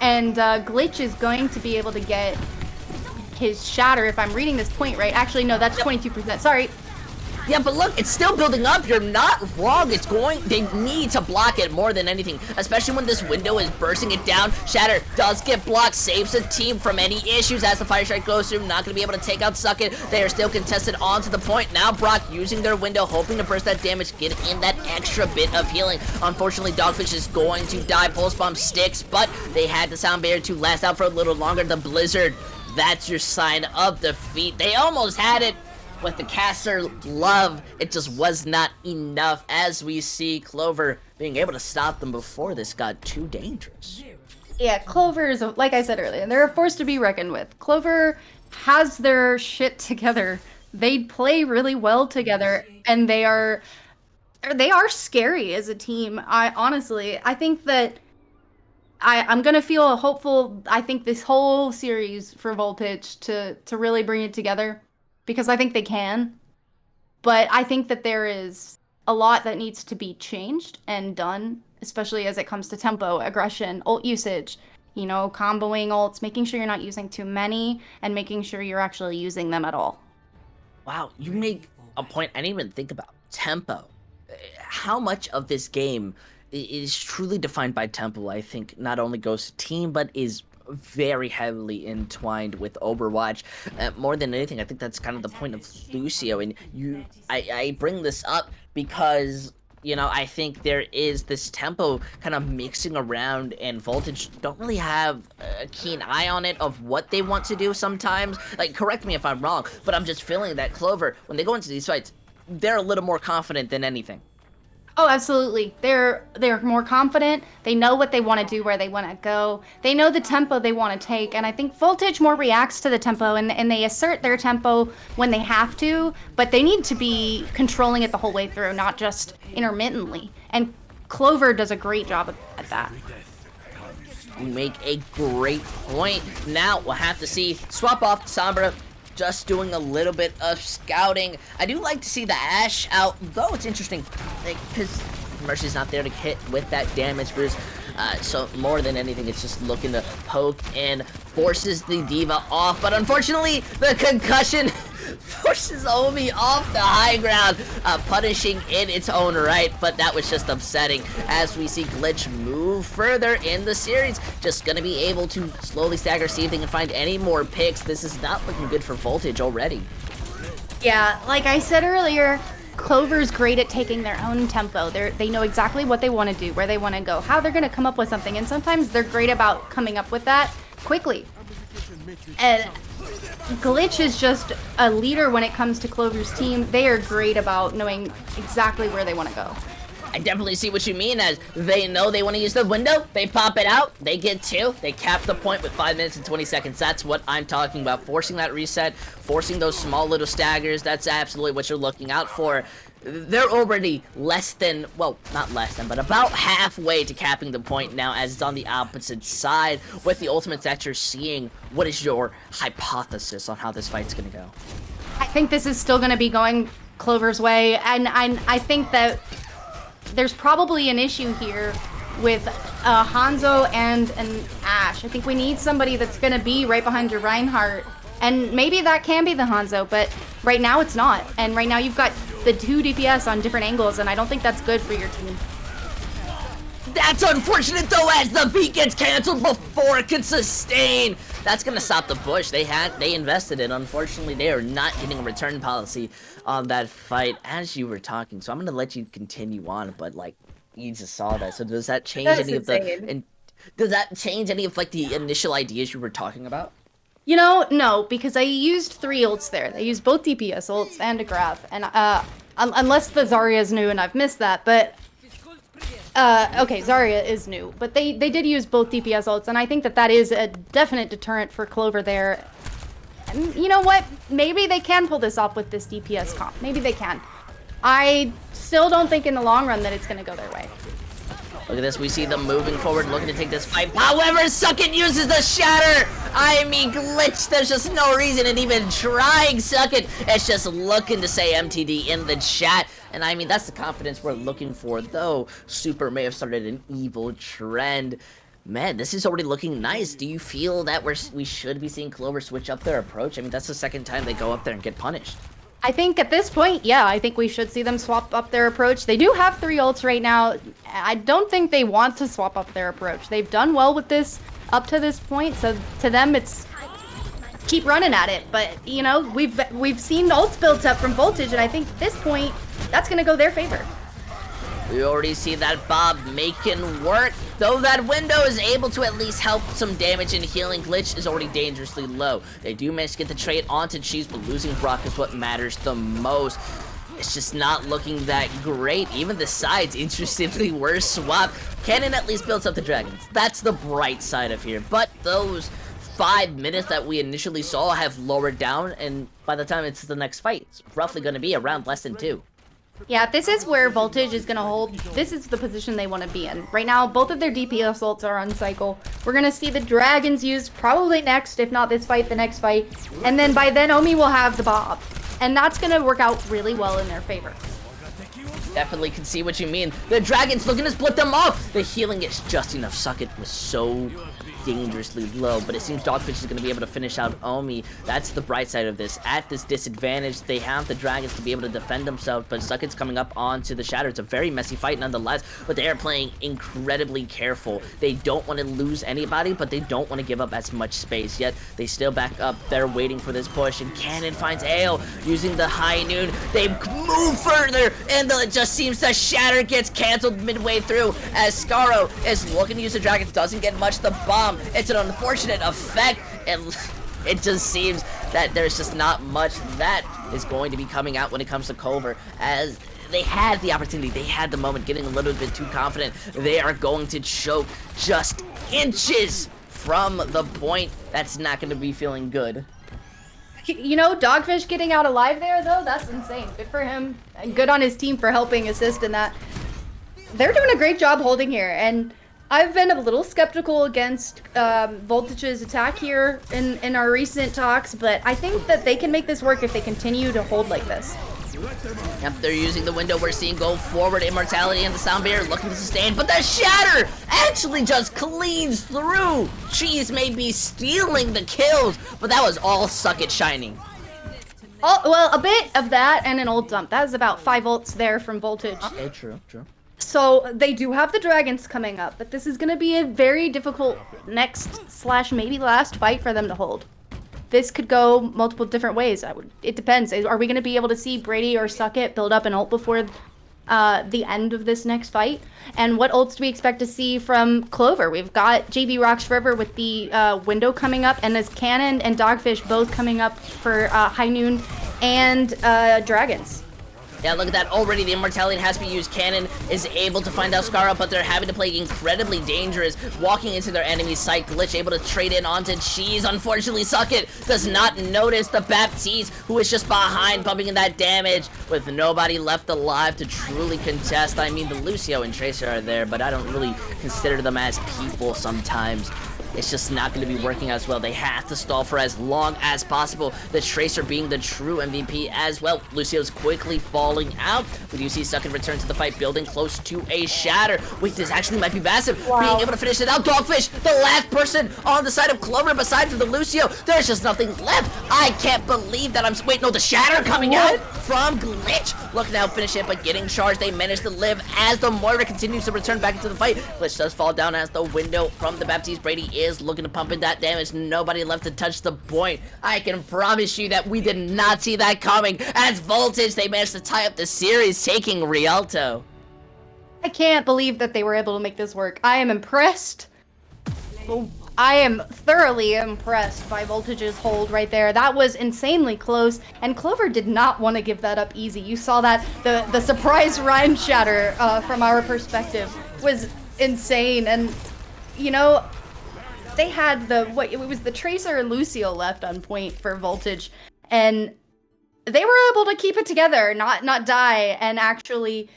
and Glitch is going to be able to get his shatter if I'm reading this point right. Actually, no, that's 22%. Sorry. Yeah, but look, it's still building up. You're not wrong. They need to block it more than anything, especially when this window is bursting it down. Shatter does get blocked, saves the team from any issues as the Fire Strike goes through. Not going to be able to take out Suckit. They are still contested onto the point. Now Brock using their window, hoping to burst that damage, get in that extra bit of healing. Unfortunately, Dogfish is going to die. Pulse Bomb sticks, but they had the Sound Barrier to last out for a little longer. The Blizzard, that's your sign of defeat. They almost had it with the caster love. It just was not enough, as we see clvr being able to stop them before this got too dangerous. Yeah, clvr is, like I said earlier, they're a force to be reckoned with. Clvr has their shit together. They play really well together, and they are scary as a team. I think that I'm gonna feel hopeful. I think this whole series for Voltage to really bring it together, because I think they can. But I think that there is a lot that needs to be changed and done, especially as it comes to tempo, aggression, ult usage, you know, comboing ults, making sure you're not using too many, and making sure you're actually using them at all. Wow, you make a point I didn't even think about. Tempo. How much of this game is truly defined by tempo, I think, not only goes to team, but is very heavily entwined with Overwatch. More than anything, I think that's kind of the point of Lucio. And I bring this up because, you know, I think there is this tempo kind of mixing around, and Voltage don't really have a keen eye on it of what they want to do sometimes. Like, correct me if I'm wrong, but I'm just feeling that clvr, when they go into these fights, they're a little more confident than anything. Oh, absolutely. They're more confident. They know what they want to do, where they want to go. They know the tempo they want to take. And I think Voltage more reacts to the tempo, and they assert their tempo when they have to, but they need to be controlling it the whole way through, not just intermittently. And clvr does a great job at that. You make a great point. Now we'll have to see. Swap off Sombra, just doing a little bit of scouting. I do like to see the Ashe out, though it's interesting because Mercy's not there to hit with that damage boost. So more than anything, it's just looking to poke and forces the Diva off. But unfortunately, the concussion forces Omi off the high ground, punishing in its own right. But that was just upsetting as we see Glitch move further in the series. Just gonna be able to slowly stagger, see if they can find any more picks. This is not looking good for Voltage already. Yeah, like I said earlier, clvr's great at taking their own tempo. They know exactly what they want to do, where they want to go, how they're going to come up with something, and sometimes they're great about coming up with that quickly. And Glitch is just a leader when it comes to clvr's team. They are great about knowing exactly where they want to go. I definitely see what you mean, as they know they want to use the window, they pop it out, they get two, they cap the point with 5 minutes and 20 seconds. That's what I'm talking about, forcing that reset, forcing those small little staggers. That's absolutely what you're looking out for. They're already less than, well, not less than, but about halfway to capping the point now, as it's on the opposite side with the ultimates that you're seeing. What is your hypothesis on how this fight's gonna go? I think this is still going to be going clvr's way, and I think that there's probably an issue here with Hanzo and an Ashe. I think we need somebody that's going to be right behind your Reinhardt, and maybe that can be the Hanzo, but right now it's not. And right now you've got the 2 DPS on different angles, and I don't think that's good for your team. That's unfortunate though, as the beat gets canceled before it can sustain. That's gonna stop the push. They invested in. Unfortunately, they are not getting a return policy on that fight as you were talking. So I'm gonna let you continue on, but like you just saw that. So does that change any of the? And does that change any of like the initial ideas you were talking about? You know, no, because I used 3 ults there. They used both DPS ults and a grab, and unless the Zarya is new and I've missed that, but. Okay, Zarya is new, but they did use both DPS ults, and I think that is a definite deterrent for Clover there. And you know what? Maybe they can pull this off with this DPS comp. Maybe they can. I still don't think in the long run that it's going to go their way. Look at this, we see them moving forward, looking to take this fight. However, Suckit uses the shatter! I mean, glitch, there's just no reason in even trying Suckit. It's just looking to say MTD in the chat. And I mean, that's the confidence we're looking for, though Super may have started an evil trend. Man, this is already looking nice. Do you feel that we should be seeing Clover switch up their approach? I mean, that's the second time they go up there and get punished. I think at this point, yeah, I think we should see them swap up their approach. They do have 3 ults right now. I don't think they want to swap up their approach. They've done well with this up to this point, so to them it's keep running at it. But, you know, we've seen ults built up from Voltage, and I think at this point, that's going to go their favor. We already see that Bob making work, though that window is able to at least help some damage, and healing. Glitch is already dangerously low. They do manage to get the trade onto Cheese, but losing Brock is what matters the most. It's just not looking that great. Even the sides, interestingly, were swapped. Cannon at least builds up the dragons. That's the bright side of here. But those 5 minutes that we initially saw have lowered down, and by the time it's the next fight, it's roughly going to be around less than 2. Yeah, this is where Voltage is going to hold. This is the position they want to be in. Right now, both of their DPS ults are on cycle. We're going to see the dragons used probably next, if not this fight, the next fight. And then by then, Omi will have the Bob. And that's going to work out really well in their favor. Definitely can see what you mean. The dragons looking to split them off. The healing is just enough. Suckit was so dangerously low, but it seems Dogfish is going to be able to finish out Omi. That's the bright side of this. At this disadvantage, they have the dragons to be able to defend themselves, but Suckit's coming up onto the shatter. It's a very messy fight nonetheless, but they are playing incredibly careful. They don't want to lose anybody, but they don't want to give up as much space, yet they still back up. They're waiting for this push, and Cannon finds Ale using the high noon. They move further, and it just seems the shatter gets canceled midway through as Scaro is looking to use the dragons. Doesn't get much. The bomb, it's an unfortunate effect, and it just seems that there's just not much that is going to be coming out when it comes to Culver, as they had the opportunity, they had the moment, getting a little bit too confident. They are going to choke just inches from the point. That's not going to be feeling good. You know, Dogfish getting out alive there, though, that's insane. Good for him, and good on his team for helping assist in that. They're doing a great job holding here, and I've been a little skeptical against Voltage's attack here in our recent talks, but I think that they can make this work if they continue to hold like this. Yep, they're using the window we're seeing go forward. Immortality and the Sound Barrier looking to sustain, but the Shatter actually just cleans through. Cheese may be stealing the kills, but that was all Suckit shining. Oh, well, a bit of that and an ult dump. That was about 5 ults there from Voltage. Okay, true. So they do have the dragons coming up, but this is going to be a very difficult next / maybe last fight for them to hold. This could go multiple different ways. It depends. Are we going to be able to see Brady or Suckit build up an ult before the end of this next fight? And what ults do we expect to see from Clover? We've got JB Rocks Forever with the window coming up, and there's Cannon and Dogfish both coming up for High Noon and Dragons. Yeah, look at that. Already the Immortality has to be used. Cannon is able to find Skara, but they're having to play incredibly dangerous, walking into their enemy's site. Glitch able to trade in onto Cheese. Unfortunately, Suckit does not notice the Baptiste, who is just behind, pumping in that damage with nobody left alive to truly contest. I mean, the Lucio and Tracer are there, but I don't really consider them as people sometimes. it's just not going to be working as well. They have to stall for as long as possible. The Tracer being the true MVP as well. Lucio's quickly falling out. We do see Suckin return to the fight, building close to a shatter. Wait, this actually might be massive. Being able to finish it out. Dogfish, the last person on the side of clvr besides for the Lucio. There's just nothing left. I can't believe that wait, no, the shatter coming out from Glitch. Look now, finish it, but getting charged. They manage to live as the Moira continues to return back into the fight. Glitch does fall down as the window from the Baptiste. Brady is looking to pump in that damage. Nobody left to touch the point. I can promise you that we did not see that coming. As Voltage, they managed to tie up the series, taking Rialto. I can't believe that they were able to make this work. I am impressed. I am thoroughly impressed by Voltage's hold right there. That was insanely close, and clvr did not want to give that up easy. You saw that the surprise Rhyme shatter from our perspective was insane, and you know, they had it was the Tracer and Lucio left on point for Voltage, and they were able to keep it together, not die, and actually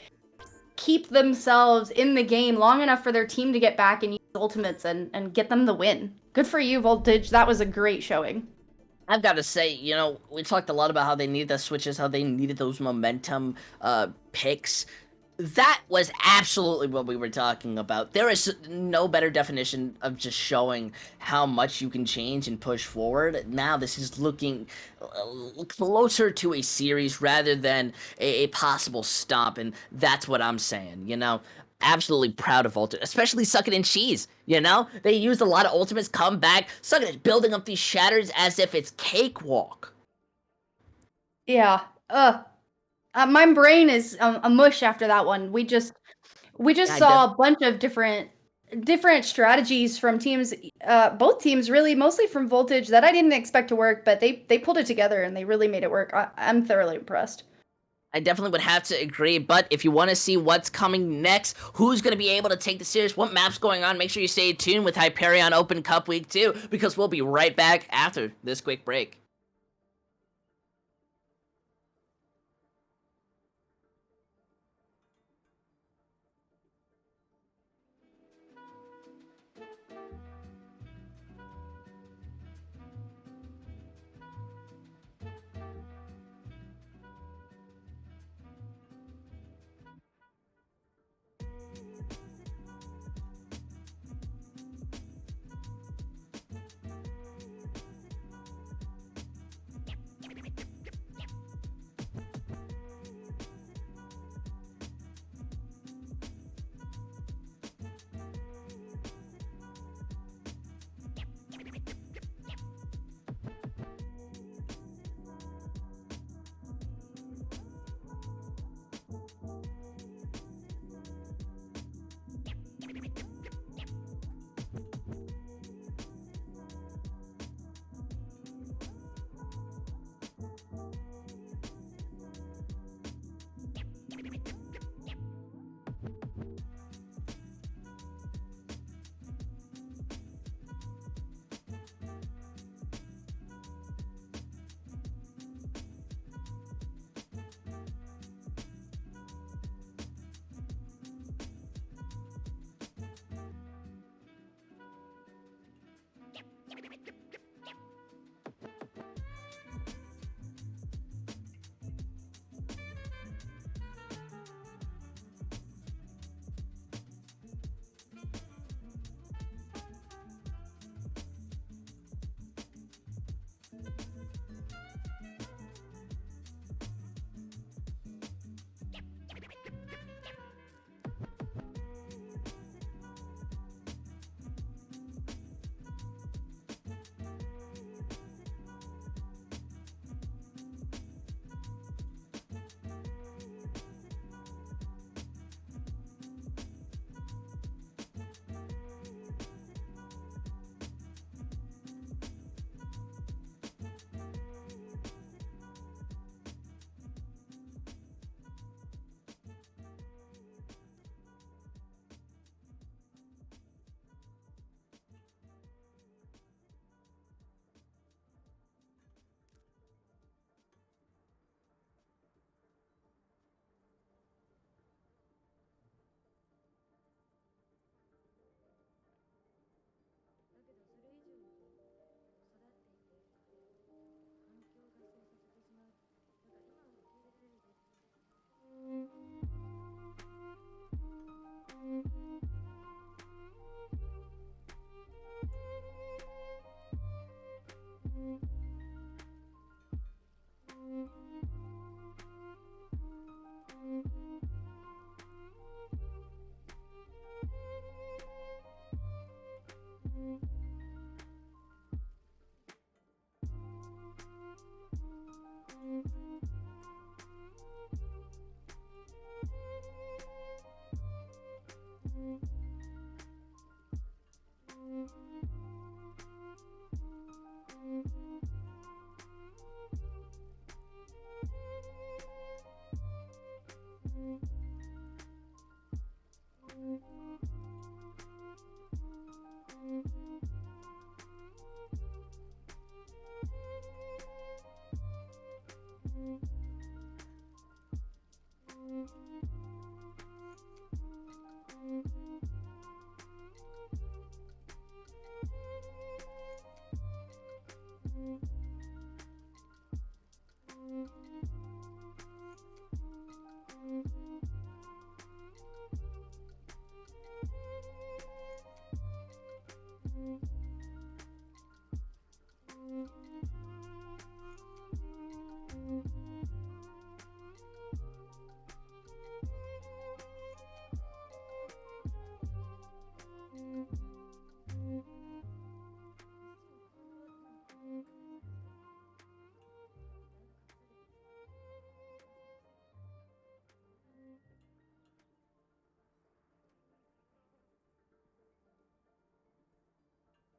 keep themselves in the game long enough for their team to get back and use ultimates and get them the win. Good for you, Voltage. That was a great showing. I've got to say, you know, we talked a lot about how they needed the switches, how they needed those momentum picks. That was absolutely what we were talking about. There is no better definition of just showing how much you can change and push forward. Now this is looking closer to a series rather than a possible stomp, and that's what I'm saying, you know? Absolutely proud of Voltage, especially Suckin' and Cheese, you know? They used a lot of ultimates, come back, Suckin' is building up these shatters as if it's cakewalk. Yeah, my brain is a mush after that one. We just saw a bunch of different strategies from teams, both teams really, mostly from Voltage, that I didn't expect to work, but they pulled it together and they really made it work. I'm thoroughly impressed. I definitely would have to agree, but if you want to see what's coming next, who's going to be able to take the series, what map's going on, make sure you stay tuned with Hyperion Open Cup Week 2, because we'll be right back after this quick break.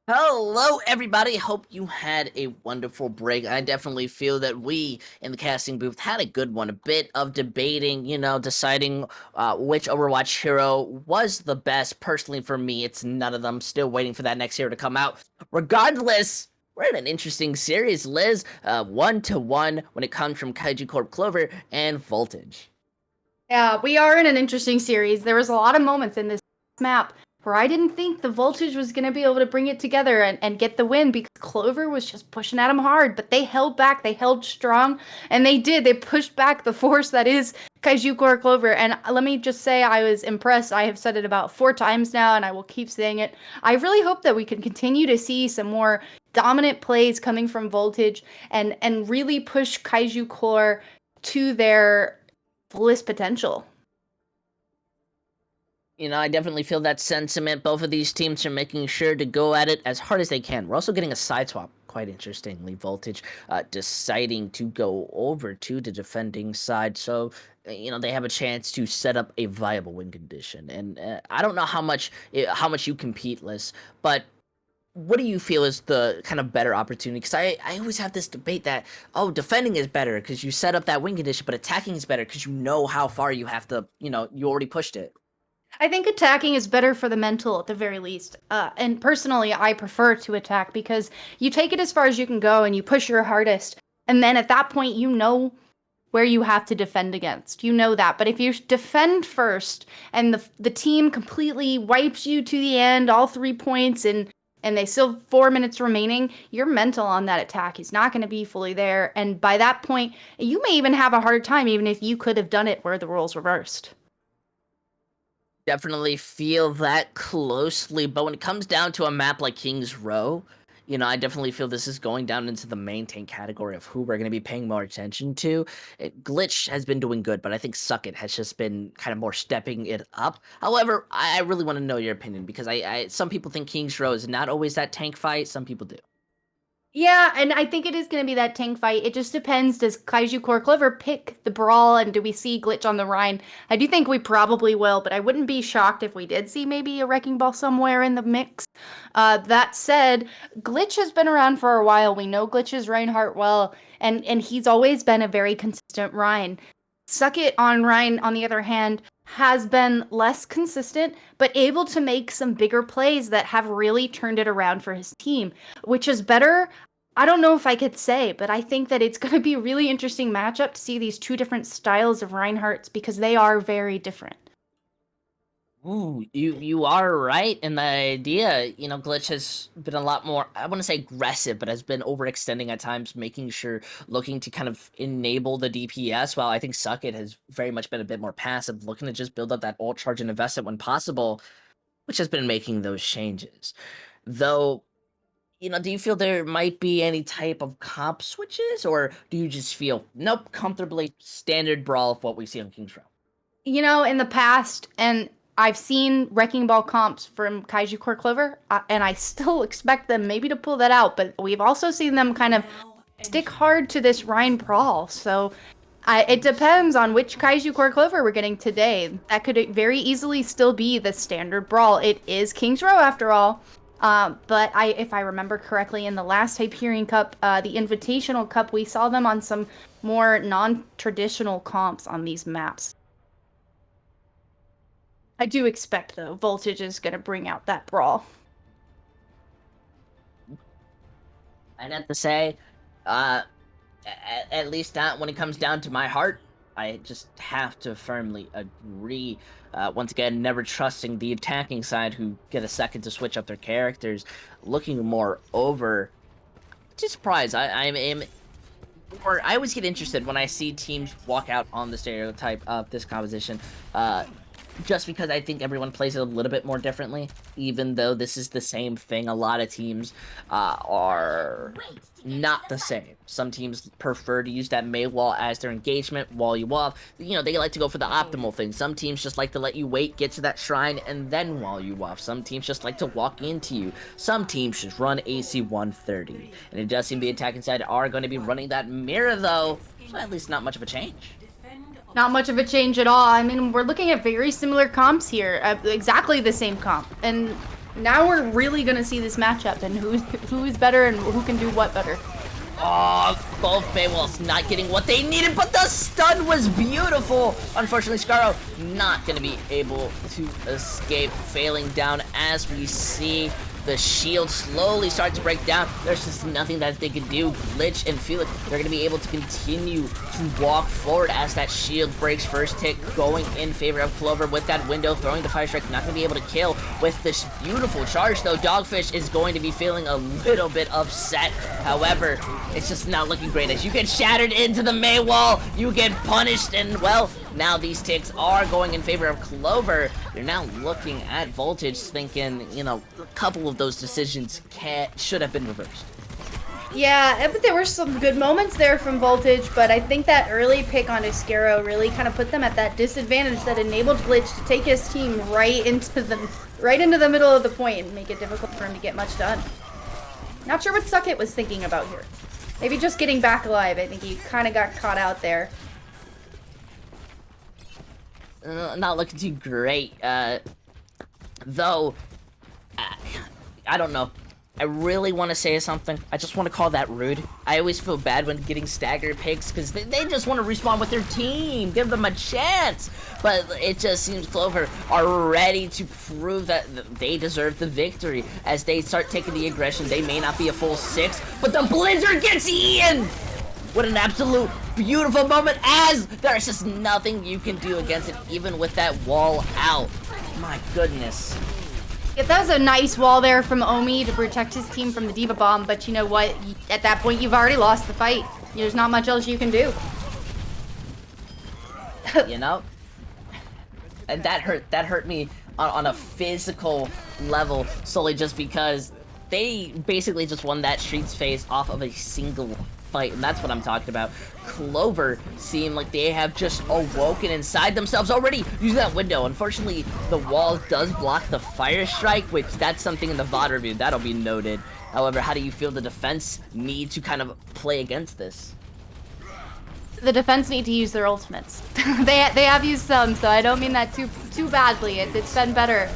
Hello, everybody. Hope you had a wonderful break. I definitely feel that we in the casting booth had a good one. A bit of debating, deciding which Overwatch hero was the best. Personally, for me, it's none of them. Still waiting for that next hero to come out. Regardless, we're in an interesting series, Liz. 1-1 when it comes from Kaiju Corp clvr and Voltage. Yeah, we are in an interesting series. There was a lot of moments in this map where I didn't think the Voltage was going to be able to bring it together and get the win because clvr was just pushing at them hard, but they held back, they held strong, and they did. They pushed back the force that is Kaiju Core clvr, and let me just say I was impressed. I have said it about 4 times now, and I will keep saying it. I really hope that we can continue to see some more dominant plays coming from Voltage and really push Kaiju Core to their fullest potential. I definitely feel that sentiment. Both of these teams are making sure to go at it as hard as they can. We're also getting a side swap, quite interestingly. Voltage deciding to go over to the defending side. So, they have a chance to set up a viable win condition. And I don't know how much you compete, Liz, but what do you feel is the kind of better opportunity? Because I always have this debate that, defending is better because you set up that win condition, but attacking is better because you know how far you have to, you already pushed it. I think attacking is better for the mental at the very least. And personally, I prefer to attack because you take it as far as you can go and you push your hardest. And then at that point, you know where you have to defend against. You know that. But if you defend first and the team completely wipes you to the end, all 3 points, and they still have 4 minutes remaining, your mental on that attack is not going to be fully there. And by that point, you may even have a hard time, even if you could have done it where the roles reversed. Definitely feel that closely, but when it comes down to a map like King's Row, I definitely feel this is going down into the main tank category of who we're going to be paying more attention to. Glitch has been doing good, but I think Suck It has just been kind of more stepping it up. However, I really want to know your opinion because some people think King's Row is not always that tank fight. Some people do. Yeah, and I think it is going to be that tank fight. It just depends. Does Kaiju Core clvr pick the brawl, and do we see Glitch on the Rhine? I do think we probably will, but I wouldn't be shocked if we did see maybe a Wrecking Ball somewhere in the mix. That said, Glitch has been around for a while. We know Glitch's Reinhardt well, and he's always been a very consistent Rhine. Suck It on Rhine, on the other hand, has been less consistent, but able to make some bigger plays that have really turned it around for his team, which is better. I don't know if I could say, but I think that it's going to be a really interesting matchup to see these 2 different styles of Reinhardts because they are very different. Ooh, you are right in the idea. Glitch has been a lot more, I want to say aggressive, but has been overextending at times, making sure, looking to kind of enable the DPS, while I think Suck It has very much been a bit more passive, looking to just build up that ult charge and invest it when possible, which has been making those changes. Though, do you feel there might be any type of comp switches, or do you just feel, nope, comfortably standard brawl of what we see on King's Row? In the past, and I've seen Wrecking Ball comps from Kaiju Core clvr, and I still expect them maybe to pull that out, but we've also seen them kind of stick hard to this Rhine brawl, so it depends on which Kaiju Core clvr we're getting today. That could very easily still be the standard brawl. It is King's Row after all. But if I remember correctly, in the last Hyperion Cup, the Invitational Cup, we saw them on some more non-traditional comps on these maps. I do expect, though, Voltage is going to bring out that brawl. I'd have to say, at least not when it comes down to my heart. I just have to firmly agree. Once again, never trusting the attacking side who get a second to switch up their characters. Looking more over. Just surprised. I always get interested when I see teams walk out on the stereotype of this composition. Just because I think everyone plays it a little bit more differently, even though this is the same thing. A lot of teams are not the same. Some teams prefer to use that Mei wall as their engagement, wall you off. They like to go for the optimal thing. Some teams just like to let you wait, get to that shrine, and then wall you off. Some teams just like to walk into you. Some teams just run AC 130. And it does seem the attacking side are going to be running that mirror, though, so at least not much of a change. Not much of a change at all. I mean, we're looking at very similar comps here. Exactly the same comp. And Now we're really gonna see this matchup and who is better and who can do what better. Oh, both Maywalls not getting what they needed, but the stun was beautiful. Unfortunately, Scarro not going to be able to escape, failing down as we see the shield slowly start to break down. There's just nothing that they can do. Glitch and Felix, they're going to be able to continue to walk forward as that shield breaks. First tick going in favor of Clover with that window, throwing the Fire Strike, not going to be able to kill with this beautiful charge, though. Dogfish is going to be feeling a little bit upset. However, it's just not looking great as you get shattered into the May wall, you get punished, and well, now these ticks are going in favor of Clover. You're now looking at Voltage thinking, you know, a couple of those decisions should have been reversed. Yeah, but there were some good moments there from Voltage, but I think that early pick on Iscaro really kind of put them at that disadvantage that enabled Glitch to take his team right into the middle of the point and make it difficult for him to get much done. Not sure what Suckit was thinking about here. Maybe just getting back alive. I think he kind of got caught out there. Not looking too great, though, I don't know. I really want to say something. I just want to call that rude. I always feel bad when getting staggered picks because they just want to respawn with their team. Give them a chance. But it just seems Clover are ready to prove that they deserve the victory. As they start taking the aggression, they may not be a full 6, but the Blizzard gets Ian! What an absolute beautiful moment, as there's just nothing you can do against it, even with that wall out. My goodness. Yeah, that was a nice wall there from Omi to protect his team from the D.Va Bomb, but you know what? At that point, you've already lost the fight. There's not much else you can do. You know? And that hurt me on a physical level, solely just because they basically just won that Streets phase off of a single fight, and that's what I'm talking about. Clover seem like they have just awoken inside themselves already using that window. Unfortunately, the wall does block the Fire Strike, which that's something in the VOD review that'll be noted. However, how do you feel the defense need to kind of play against this? The defense need to use their ultimates. they have used some, so I don't mean that too badly. It's been better.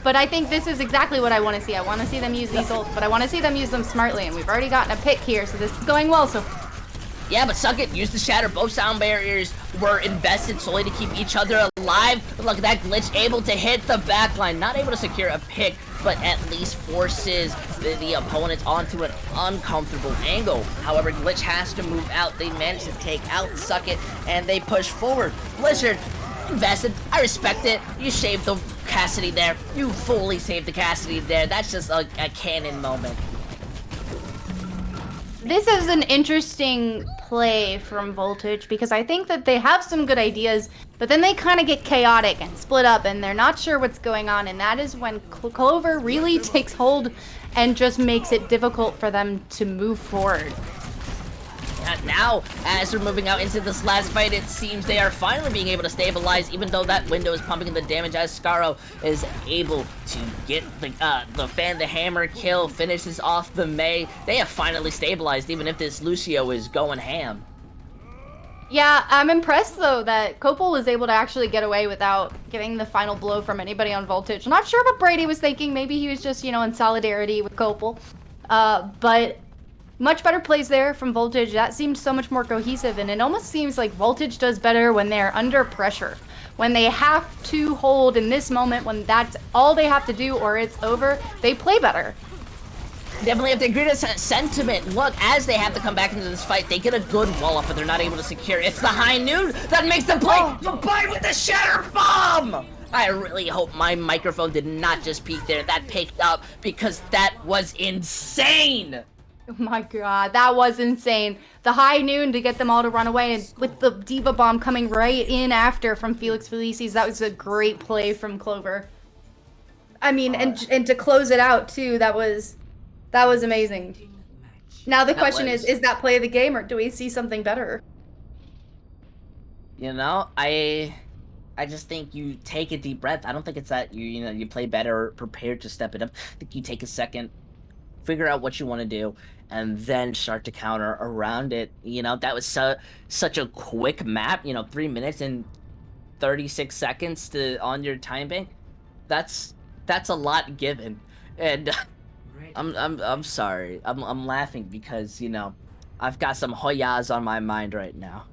But I think this is exactly what I want to see. I want to see them use these ults, but I want to see them use them smartly, and we've already gotten a pick here, so this is going well so far. Yeah, but Suckit used the shatter. Both sound barriers were invested solely to keep each other alive. But look at that Glitch, able to hit the backline. Not able to secure a pick, but at least forces the opponents onto an uncomfortable angle. However, Glitch has to move out. They manage to take out Suckit, and they push forward. Blizzard invested. I respect it. You saved the Cassidy there. You fully saved the Cassidy there. That's just a canon moment. This is an interesting play from Voltage because I think that they have some good ideas, but then they kind of get chaotic and split up and they're not sure what's going on, and that is when Clover really takes hold and just makes it difficult for them to move forward. Now, as we're moving out into this last fight, it seems they are finally being able to stabilize, even though that window is pumping in the damage, as Scarro is able to get the fan, the hammer kill, finishes off the May. They have finally stabilized, even if this Lucio is going ham. Yeah, I'm impressed, though, that Copel was able to actually get away without getting the final blow from anybody on Voltage. I'm not sure what Brady was thinking. Maybe he was just, you know, in solidarity with Copel. But much better plays there from Voltage. That seems so much more cohesive, and it almost seems like Voltage does better when they're under pressure. When they have to hold in this moment, when that's all they have to do or it's over, they play better. Definitely have to agree to sentiment. Look, as they have to come back into this fight, they get a good wall up, but they're not able to secure. It's the high noon that makes them play the bite with the shatter bomb! I really hope my microphone did not just peak there. That picked up because that was insane! Oh my god, that was insane. The high noon to get them all to run away, and with the D.Va Bomb coming right in after from Felix Felicis, that was a great play from Clover. I mean, and to close it out too, that was amazing. Now the question is that play of the game, or do we see something better? You know, I just think you take a deep breath. I don't think it's that you play better or prepared to step it up. I think you take a second, figure out what you want to do, and then start to counter around it. You know, that was such a quick map, 3 minutes and 36 seconds on your time bank. That's That's a lot given, and I'm sorry. I'm laughing because I've got some Hoyas on my mind right now.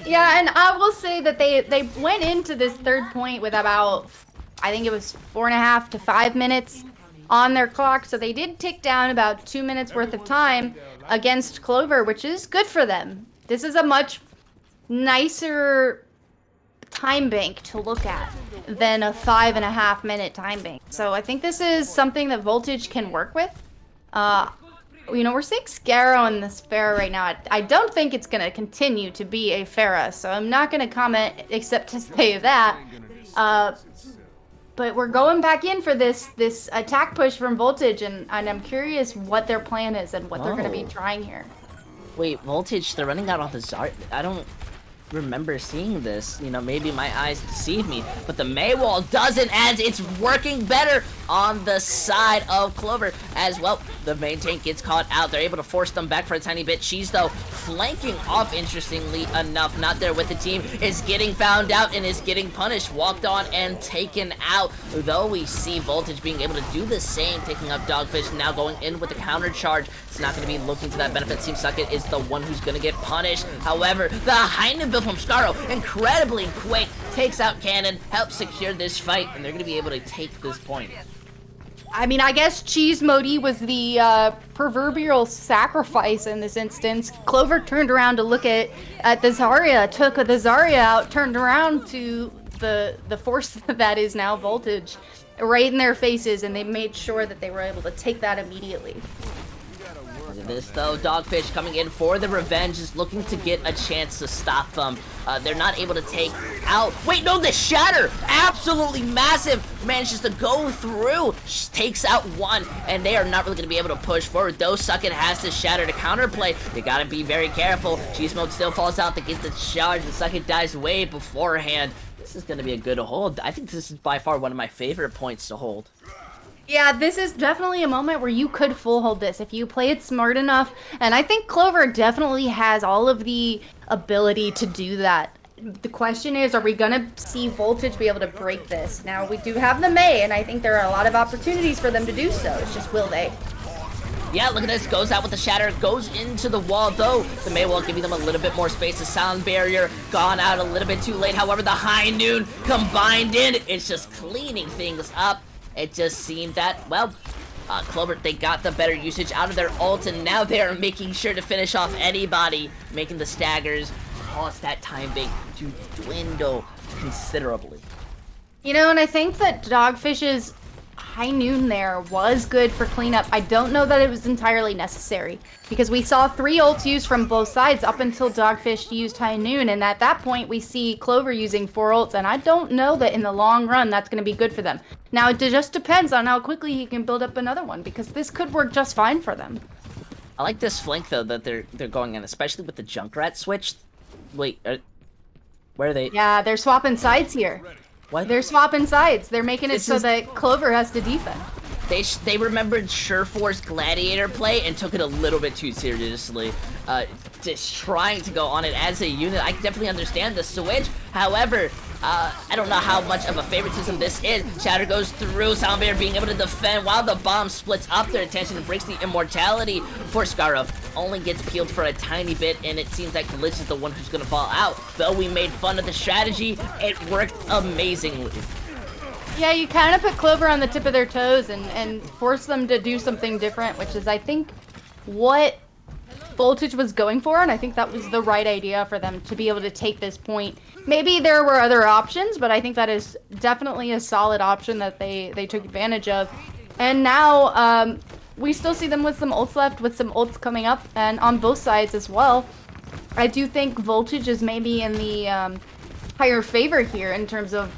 Yeah, and I will say that they went into this third point with about, I think it was 4.5 to 5 minutes on their clock, so they did tick down about 2 minutes worth of time against clvr, which is good for them. This is a much nicer time bank to look at than a 5.5 minute time bank. So I think this is something that Voltage can work with. We're seeing Scarrow in this Pharah right now. I don't think it's going to continue to be a Pharah, so I'm not going to comment except to say that. But we're going back in for this attack push from Voltage, and I'm curious what their plan is and what they're going to be trying here. Wait, Voltage, they're running out on the Zarya. I don't remember seeing this. Maybe my eyes deceive me, but the Maywall doesn't, as it's working better on the side of clvr as well. The main tank gets caught out. They're able to force them back for a tiny bit. She's, though, flanking off, interestingly enough. Not there with the team. Is getting found out and is getting punished. Walked on and taken out. Though we see Voltage being able to do the same, taking up Dogfish, now going in with the counter charge. It's not going to be looking to that benefit. Team Sucket is the one who's going to get punished. However, the Heinen build from Scarrow, incredibly quick, takes out Cannon, helps secure this fight, and they're going to be able to take this point. I mean, I guess Cheese Modi was the proverbial sacrifice in this instance. clvr turned around to look at the Zarya, took the Zarya out, turned around to the force that is now Voltage right in their faces, and they made sure that they were able to take that immediately. Look at this, though. Dogfish coming in for the revenge, is looking to get a chance to stop them. They're not able to take out... Wait, no, the Shatter! Absolutely massive! Manages to go through. Takes out one, and they are not really going to be able to push forward. Though Sucket has to Shatter to counterplay. They got to be very careful. Cheese Mode still falls out to get the charge, and Sucket dies way beforehand. This is going to be a good hold. I think this is by far one of my favorite points to hold. Yeah, this is definitely a moment where you could full hold this if you play it smart enough, and I think clvr definitely has all of the ability to do that. The question is, are we gonna see Voltage be able to break this? Now, we do have the Mei, and I think there are a lot of opportunities for them to do so. It's just, will they? Yeah, look at this. Goes out with the Shatter. Goes into the wall, though. The Maywall giving them a little bit more space. The Sound Barrier gone out a little bit too late. However, the High Noon combined in. It's just cleaning things up. It just seemed that, well, clvr, they got the better usage out of their ult, and now they are making sure to finish off anybody, making the staggers cause that time bank to dwindle considerably. And I think that Dogfish's High Noon there was good for cleanup. I don't know that it was entirely necessary, because we saw 3 ults used from both sides up until Dogfish used High Noon, and at that point we see clvr using 4 ults, and I don't know that in the long run that's going to be good for them. Now, it just depends on how quickly he can build up another one, because this could work just fine for them. I like this flank, though, that they're going in, especially with the Junkrat switch. Wait, where are they? Yeah, they're swapping sides here. What? They're swapping sides. They're making it so that clvr has to defend. They remembered Surefour's Gladiator play and took it a little bit too seriously. Just trying to go on it as a unit. I definitely understand the switch. However, I don't know how much of a favoritism this is. Shatter goes through, Soundbear being able to defend while the bomb splits up their attention and breaks the immortality for Scarrow. Only gets peeled for a tiny bit, and it seems like Glitch is the one who's gonna fall out. Though we made fun of the strategy, it worked amazingly. Yeah, you kind of put clvr on the tip of their toes and force them to do something different, which is, I think, what Voltage was going for, and I think that was the right idea for them to be able to take this point. Maybe there were other options, but I think that is definitely a solid option that they took advantage of. And now, we still see them with some ults left, with some ults coming up, and on both sides as well. I do think Voltage is maybe in the higher favor here in terms of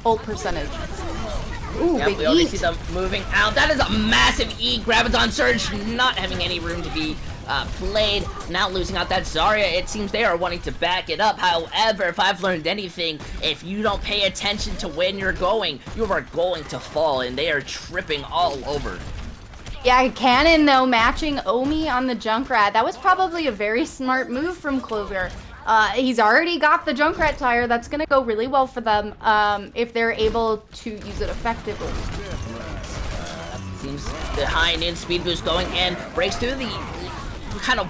ult percentage. Ooh, yep, big we already eat. see them moving out. That is a massive E. Graviton Surge not having any room to be played. Now losing out that Zarya. It seems they are wanting to back it up. However, if I've learned anything, if you don't pay attention to when you're going, you are going to fall, and they are tripping all over. Yeah, Cannon, though, matching Omi on the Junkrat. That was probably a very smart move from clvr. He's already got the Junkrat tire. That's gonna go really well for them if they're able to use it effectively. Seems the high noon speed boost going and breaks through the kind of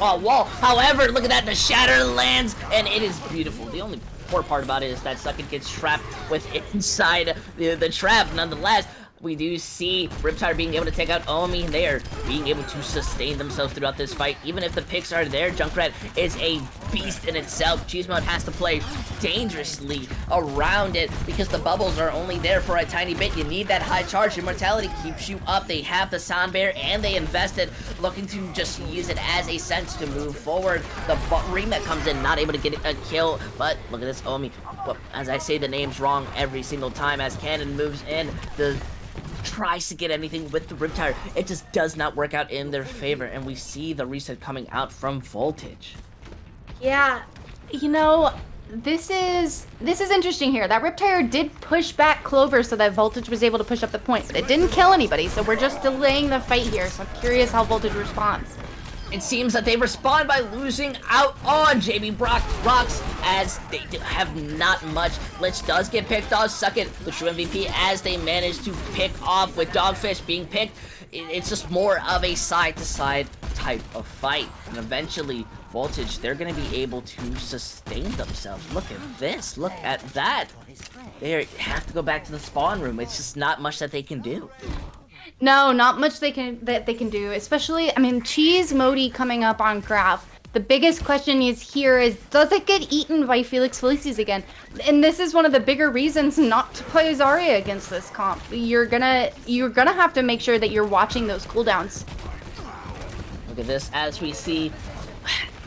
wall. However, look at that, the shatter lands, and it is beautiful. The only poor part about it is that Suckett gets trapped with inside the trap. Nonetheless, we do see Riptide being able to take out Omi. They are being able to sustain themselves throughout this fight. Even if the picks are there, Junkrat is a beast in itself. Cheese Mode has to play dangerously around it because the bubbles are only there for a tiny bit. You need that high charge. Immortality keeps you up. They have the Sound Bear and they invested, looking to just use it as a sense to move forward. The ring that comes in, not able to get a kill, but look at this Omi. Well, as I say the names wrong every single time as Cannon moves in, the tries to get anything with the Riptide. It just does not work out in their favor, and we see the reset coming out from Voltage. Yeah, you know, this is interesting here. That Riptire did push back clvr so that Voltage was able to push up the point, but it didn't kill anybody, so we're just delaying the fight here, so I'm curious how Voltage responds. It seems that they respond by losing out on JB Rocks as they have not much. Lich does get picked off. Suckett, the true MVP, as they manage to pick off with Dogfish being picked. It's just more of a side-to-side type of fight. And eventually, Voltage, they're going to be able to sustain themselves. Look at this. Look at that. They have to go back to the spawn room. It's just not much that they can do. No, not much they can do, especially, I mean, Cheese Modi coming up on Graph. The biggest question here is, does it get eaten by Felix Felices again? And this is one of the bigger reasons not to play Zarya against this comp. You're gonna have to make sure that you're watching those cooldowns. Look at this, as we see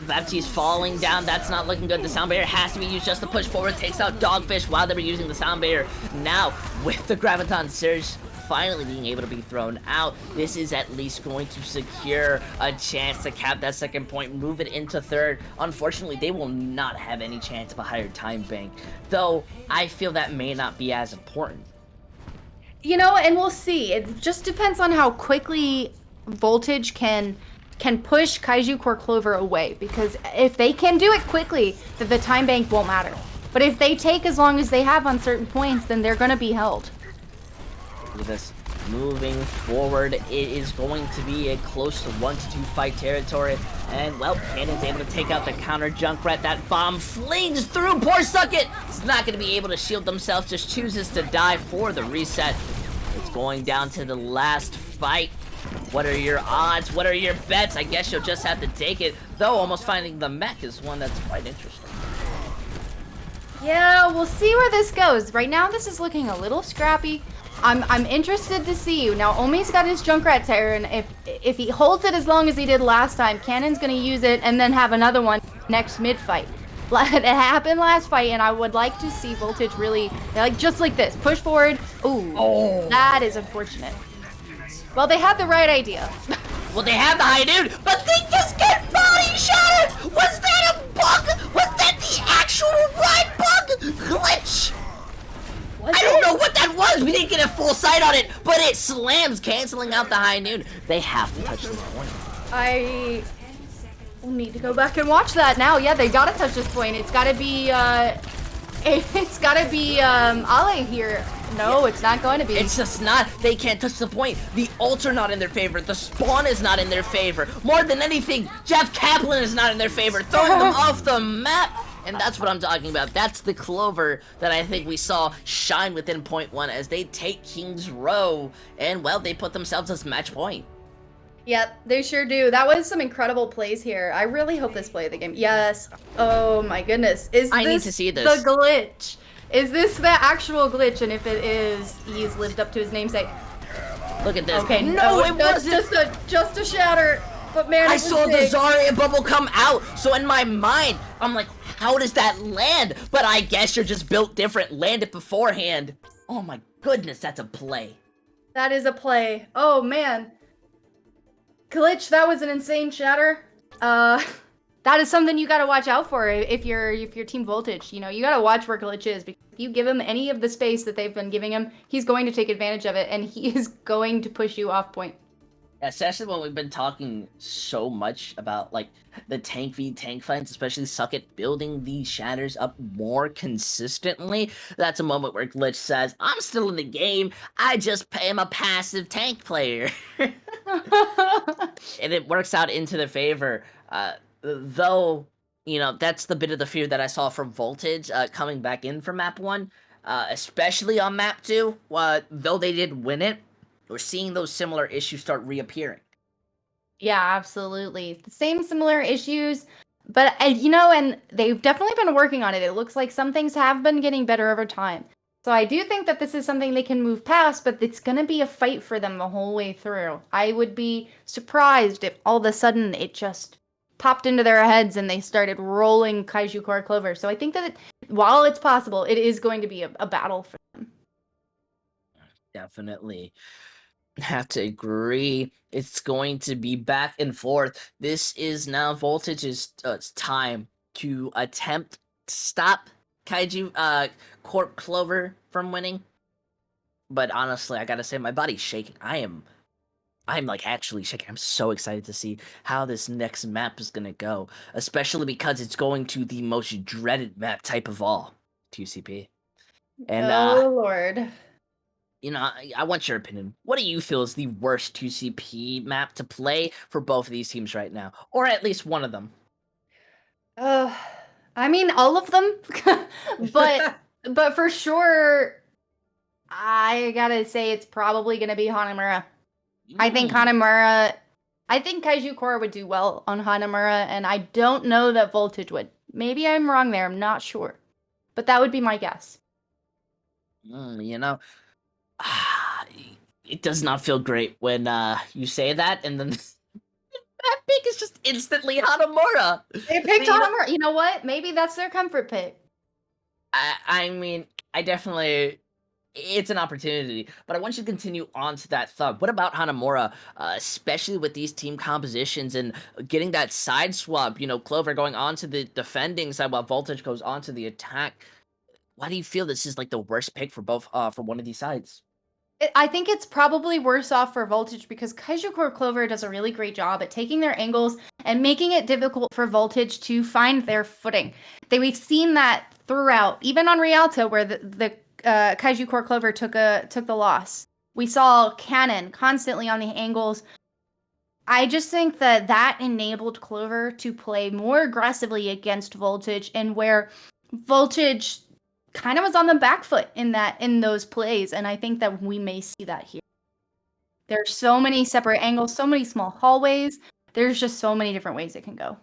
Baptiste falling down. That's not looking good. The Sound Barrier has to be used just to push forward. Takes out Dogfish while they were using the Sound Barrier. Now, with the Graviton Surge finally being able to be thrown out, this is at least going to secure a chance to cap that second point, move it into third. Unfortunately, they will not have any chance of a higher time bank, though I feel that may not be as important. You know, and we'll see. It just depends on how quickly Voltage can push Kaiju Core clvr away, because if they can do it quickly, then the time bank won't matter. But if they take as long as they have on certain points, then they're going to be held. Look at this. Moving forward, it is going to be a close to 1-2 fight territory. And, well, Cannon's able to take out the counter Junkrat. That bomb flings through. Poor Suckett! It's not going to be able to shield themselves. Just chooses to die for the reset. It's going down to the last fight. What are your odds? What are your bets? I guess you'll just have to take it. Though, almost finding the mech is one that's quite interesting. Yeah, we'll see where this goes. Right now, this is looking a little scrappy. I'm interested to see. Now, Omi's got his Junkrat tire, and if he holds it as long as he did last time, Cannon's gonna use it and then have another one next mid-fight. It happened last fight, and I would like to see Voltage really, just like this, push forward. Ooh, oh. That is unfortunate. Well, they had the right idea. Well, they have the high dude, but they just get body shattered! Was that a bug? Was that the actual right bug? Glitch! I don't know what that was! We didn't get a full sight on it, but it slams, canceling out the high noon. They have to touch this point. I will need to go back and watch that now. Yeah, they gotta touch this point. It's gotta be, Ale here. No, it's not going to be. It's just not. They can't touch the point. The ults are not in their favor. The spawn is not in their favor. More than anything, Jeff Kaplan is not in their favor, throwing them off the map. And that's what I'm talking about. That's the clvr that I think we saw shine within point one as they take King's Row. And, well, they put themselves as match point. Yep, they sure do. That was some incredible plays here. I really hope this play of the game. Yes. Oh, my goodness. I need to see this. The glitch? Is this the actual glitch? And if it is, he's lived up to his namesake. Look at this. Okay, no, it wasn't. Just a shatter. But man, I saw the Zarya bubble come out, so in my mind, I'm like, how does that land? But I guess you're just built different. Land it beforehand. Oh my goodness, that's a play. That is a play. Oh man. Glitch, that was an insane shatter. That is something you gotta watch out for if you're Team Voltage. You know, you gotta watch where Glitch is, because if you give him any of the space that they've been giving him, he's going to take advantage of it, and he is going to push you off point. Especially when we've been talking so much about like the tank v tank fights, especially suck at building these shatters up more consistently. That's a moment where Glitch says, "I'm still in the game. I just am a passive tank player," and it works out into the favor. Though that's the bit of the fear that I saw from Voltage coming back in from map one, especially on map two. Though they did win it, we're seeing those similar issues start reappearing. Yeah, absolutely. The same similar issues, but and they've definitely been working on it. It looks like some things have been getting better over time. So I do think that this is something they can move past, but it's going to be a fight for them the whole way through. I would be surprised if all of a sudden it just popped into their heads and they started rolling Kaiju Core Clover. So I think that while it's possible, it is going to be a battle for them. Definitely have to agree. It's going to be back and forth. This is now Voltage's time to attempt to stop Kaiju Corp Clover from winning. But honestly, I gotta say, my body's shaking. I'm like actually shaking. I'm so excited to see how this next map is gonna go, especially because it's going to the most dreaded map type of all, TCP. And Oh Lord. I want your opinion. What do you feel is the worst 2CP map to play for both of these teams right now? Or at least one of them? Uh, I mean all of them, but for sure, I gotta say it's probably gonna be Hanamura. I think Mm, Hanamura. I think Kaiju Core would do well on Hanamura, and I don't know that Voltage would. Maybe I'm wrong there. I'm not sure, but that would be my guess. mm, you know, it does not feel great when you say that, and then that pick is just instantly Hanamura. They picked You know, Hanamura. You know what? Maybe that's their comfort pick. I mean, I definitely. It's an opportunity, but I want you to continue on to that thought. What about Hanamura, especially with these team compositions and getting that side swap? Clover going on to the defending side while Voltage goes on to the attack. Why do you feel this is like the worst pick for both for one of these sides? I think it's probably worse off for Voltage because Kaiju Core Clover does a really great job at taking their angles and making it difficult for Voltage to find their footing. We've seen that throughout, even on Rialto, where the Kaiju Core Clover took the loss. We saw Cannon constantly on the angles. I just think that enabled Clover to play more aggressively against Voltage, and where Voltage kind of was on the back foot in those plays, and I think that we may see that here. There's so many separate angles, so many small hallways. There's just so many different ways it can go.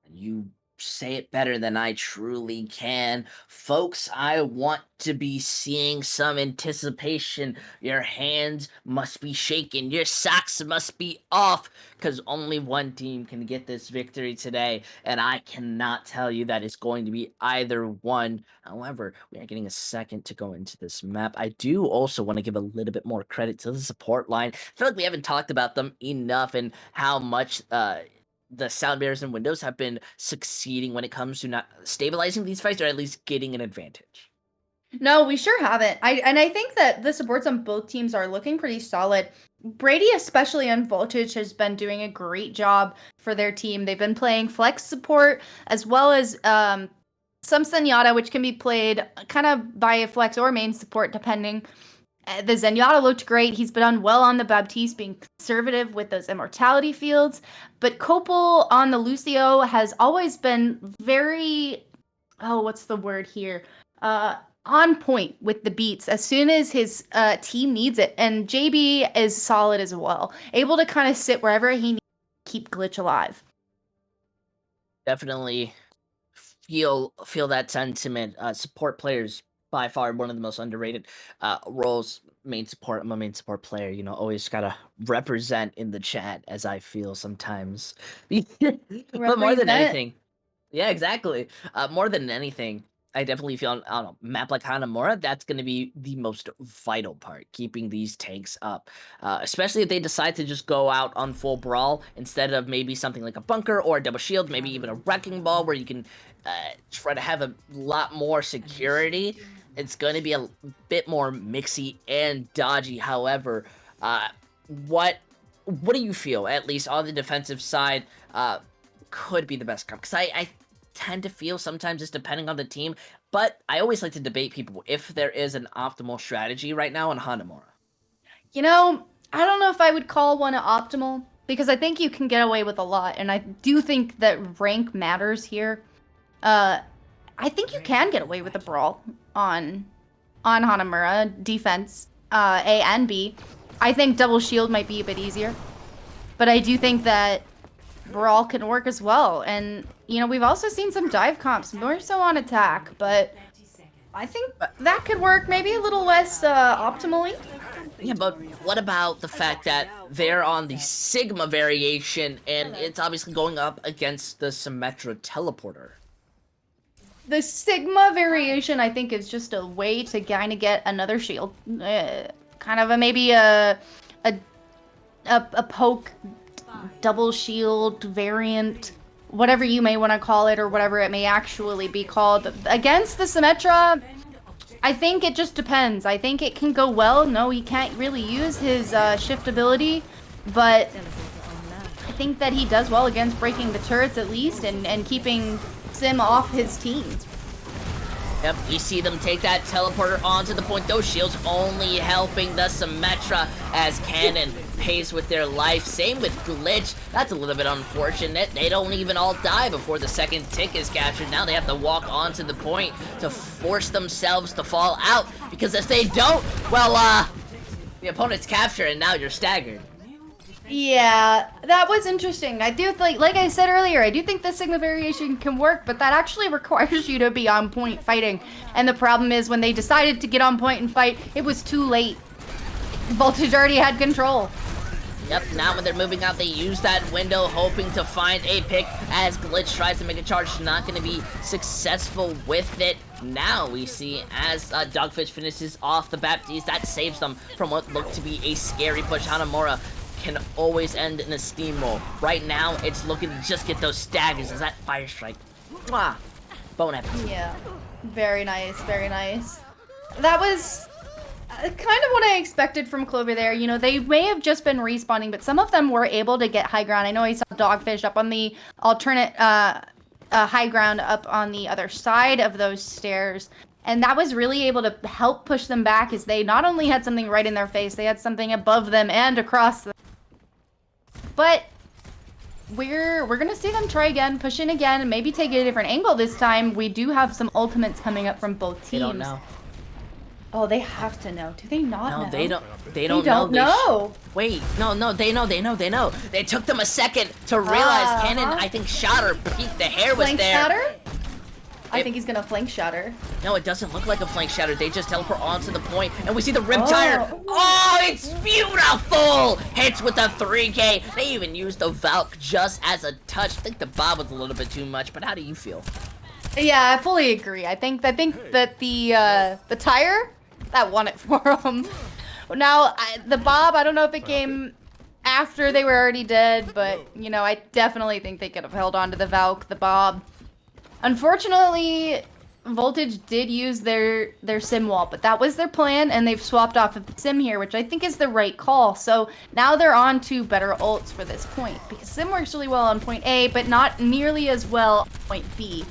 You say it better than I truly can. Folks, I want to be seeing some anticipation. Your hands must be shaking. Your socks must be off. Because only one team can get this victory today. And I cannot tell you that it's going to be either one. However, we are getting a second to go into this map. I do also want to give a little bit more credit to the support line. I feel like we haven't talked about them enough and how much the sound barriers and windows have been succeeding when it comes to not stabilizing these fights or at least getting an advantage. No, we sure haven't. I think that the supports on both teams are looking pretty solid. Brady, especially on Voltage, has been doing a great job for their team. They've been playing flex support as well as some Zenyatta, which can be played kind of by a flex or main support, depending. The Zenyatta looked great. He's been done well on the Baptiste, being conservative with those immortality fields. But Copel on the Lucio has always been very, oh, what's the word here? On point with the beats as soon as his team needs it. And JB is solid as well, able to kind of sit wherever he needs to keep Glitch alive. Definitely feel that sentiment. Support players by far one of the most underrated roles. Main support. I'm a main support player. Always gotta represent in the chat as I feel sometimes. But more than Represent. anything, yeah, exactly. More than anything, I definitely feel on a map like Hanamura, that's going to be the most vital part, keeping these tanks up. Especially if they decide to just go out on full brawl instead of maybe something like a bunker or a double shield, maybe even a wrecking ball where you can try to have a lot more security. It's going to be a bit more mixy and dodgy. However, what what do you feel, at least on the defensive side, could be the best comp? Because I tend to feel sometimes it's depending on the team, but I always like to debate people if there is an optimal strategy right now on Hanamura. You know, I don't know if I would call one optimal, because I think you can get away with a lot, and I do think that rank matters here. I think you can get away with a brawl on Hanamura defense, A and B. I think double shield might be a bit easier, but I do think that brawl can work as well. And you know, we've also seen some dive comps, more so on attack, but I think that could work maybe a little less optimally. Yeah, but what about the fact that they're on the Sigma variation, and it's obviously going up against the Symmetra teleporter? The Sigma variation, I think, is just a way to kind of get another shield, kind of maybe a poke double shield variant, whatever you may want to call it, or whatever it may actually be called. Against the Symmetra, I think it just depends. I think it can go well. No, he can't really use his shift ability, but I think that he does well against breaking the turrets at least, and keeping Sim off his team. Yep, you see them take that teleporter onto the point. Those shields only helping the Symmetra as Cannon pays with their life. Same with Glitch. That's a little bit unfortunate. They don't even all die before the second tick is captured. Now they have to walk onto the point to force themselves to fall out, because if they don't, well, the opponent's captured and now you're staggered. Yeah, that was interesting. I do think, like I said earlier, I do think the Sigma variation can work, but that actually requires you to be on point fighting. And the problem is, when they decided to get on point and fight, it was too late. Voltage already had control. Yep, now when they're moving out, they use that window hoping to find a pick as Glitch tries to make a charge. Not going to be successful with it. Now we see as Dogfish finishes off the Baptiste, that saves them from what looked to be a scary push. Hanamura can always end in a steamroll. Right now, it's looking to just get those staggers as that fire strike. Mwah! Bone epic. Yeah, very nice, very nice. That was kind of what I expected from clvr there. You know, they may have just been respawning, but some of them were able to get high ground. I know I saw Dogfish up on the alternate high ground up on the other side of those stairs. And that was really able to help push them back, as they not only had something right in their face, they had something above them and across them. But we're gonna see them try again, push in again, and maybe take a different angle this time. We do have some ultimates coming up from both teams. They don't know. Oh, they have to know. Do they not know? No, they don't. They don't know. Wait, no, they know. They took them a second to realize Cannon, I think, shot her. The hair was flank there. Shatter? I think he's gonna flank shatter. No, it doesn't look like a flank shatter. They just teleport onto the point, and we see the Riptire. Oh, it's beautiful! Hits with the 3K. They even used the Valk just as a touch. I think the Bob was a little bit too much, but how do you feel? Yeah, I fully agree. I think that the tire that won it for him. Now the Bob, I don't know if it came after they were already dead, but you know, I definitely think they could have held on to the Valk, the Bob. Unfortunately, Voltage did use their sim wall, but that was their plan, and they've swapped off of the sim here, which I think is the right call. So now they're on to better ults for this point, because sim works really well on point A, but not nearly as well on point B.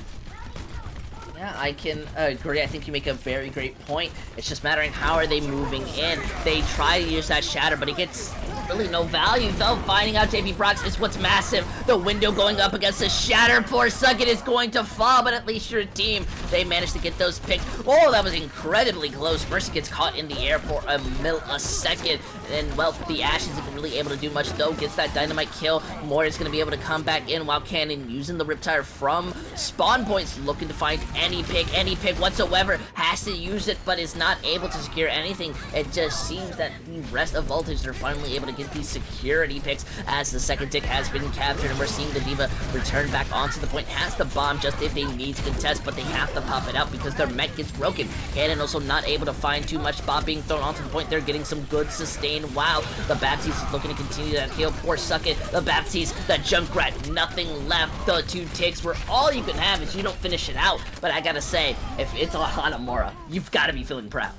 Yeah, I can agree. I think you make a very great point. It's just mattering how are they moving in. They try to use that shatter, but it gets really no value, though. Finding out JP Brox is what's massive. The window going up against the shatter. Poor Sucket is going to fall, but at least your team, they managed to get those picked. Oh, that was incredibly close. Mercy gets caught in the air for a millisecond. And, well, the Ashes isn't really able to do much, though. Gets that dynamite kill. Moore is going to be able to come back in, while Cannon using the Riptire from spawn points, looking to find any pick whatsoever. Has to use it, but is not able to secure anything. It just seems that the rest of Voltage are finally able to get these security picks, as the second tick has been captured, and we're seeing the Diva return back onto the point. Has the bomb just if they need to contest, but they have to pop it out because their mech gets broken. Cannon also not able to find too much. Bomb being thrown onto the point. They're getting some good sustain. Wow, the Baptiste is looking to continue that heal. Poor Sucket. The Baptiste, the Junkrat, nothing left. The two ticks where all you can have is you don't finish it out. But I gotta say, if it's a Hanamura, you've gotta be feeling proud.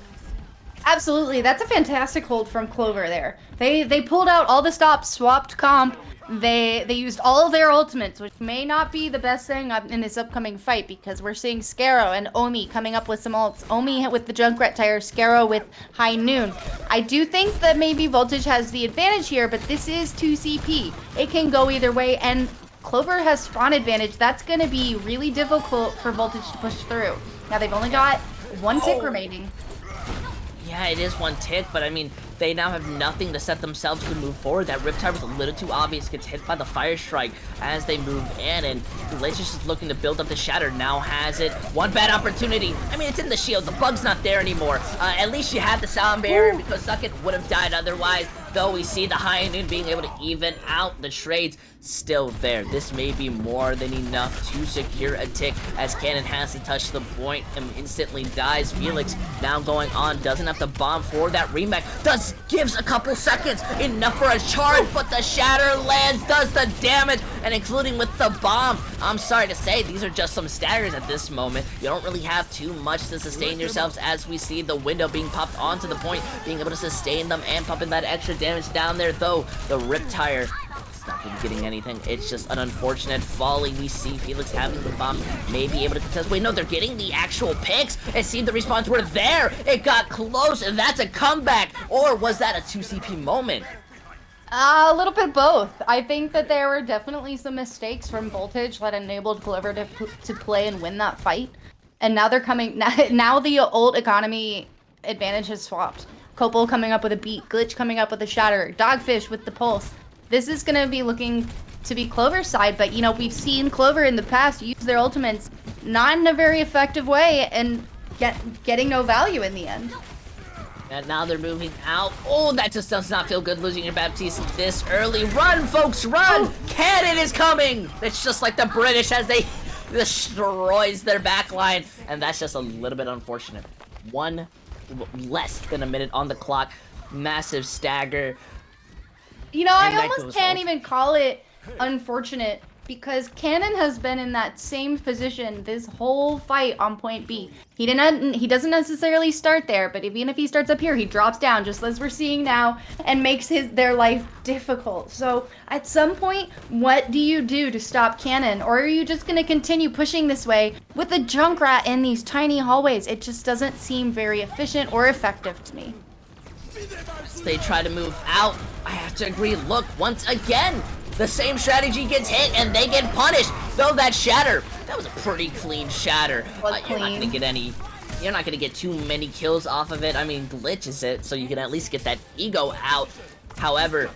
Absolutely, that's a fantastic hold from Clover there. They pulled out all the stops, swapped comp. They used all of their ultimates, which may not be the best thing in this upcoming fight because we're seeing Scarrow and Omi coming up with some ults. Omi with the Junkrat tire, Scarrow with High Noon. I do think that maybe Voltage has the advantage here, but this is 2 CP. It can go either way, and Clover has spawn advantage. That's going to be really difficult for Voltage to push through. Now they've only got 1 tick remaining. Yeah, it is 1 tick, but I mean, they now have nothing to set themselves to move forward. That Riptide was a little too obvious, gets hit by the Fire Strike as they move in, and Glitch is just looking to build up the Shatter. Now has it. One bad opportunity. I mean, it's in the shield. The bug's not there anymore. At least you have the Sound Barrier because Suckett would have died otherwise, though we see the High Noon being able to even out the trades. Still there. This may be more than enough to secure a tick as Cannon has to touch the point and instantly dies. Felix now going on, doesn't have to bomb for that remake. Gives a couple seconds, enough for a charge, but the Shatter lands, does the damage, and including with the bomb. I'm sorry to say, these are just some staggers at this moment. You don't really have too much to sustain yourselves as we see the window being popped onto the point, being able to sustain them and pumping that extra damage down there, though the Rip Tire not really getting anything. It's just an unfortunate folly. We see Felix having the bomb, may be able to contest. Wait, no, they're getting the actual picks. It seemed the respawns were there. It got close, and that's a comeback. Or was that a 2 CP moment? A little bit both. I think that there were definitely some mistakes from Voltage that enabled Clover to play and win that fight. And now they're coming. Now the ult economy advantage has swapped. Copel coming up with a beat, Glitch coming up with a shatter, Dogfish with the pulse. This is going to be looking to be Clover's side, but you know, we've seen Clover in the past use their ultimates not in a very effective way and getting no value in the end. And now they're moving out. Oh, that just does not feel good losing your Baptiste this early. Run, folks, run! Oh. Cannon is coming! It's just like the British as they destroys their backline, and that's just a little bit unfortunate. Less than a minute on the clock. Massive stagger. You know, I almost can't even call it unfortunate because Cannon has been in that same position this whole fight on point B. He doesn't necessarily start there, but even if he starts up here, he drops down just as we're seeing now and makes their life difficult. So at some point, what do you do to stop Cannon? Or are you just going to continue pushing this way with the Junkrat in these tiny hallways? It just doesn't seem very efficient or effective to me. They try to move out. I have to agree. Look, once again, the same strategy gets hit and they get punished. Though that shatter, that was a pretty clean shatter. You're not gonna get any. You're not gonna get too many kills off of it. I mean, glitches it, so you can at least get that ego out. However,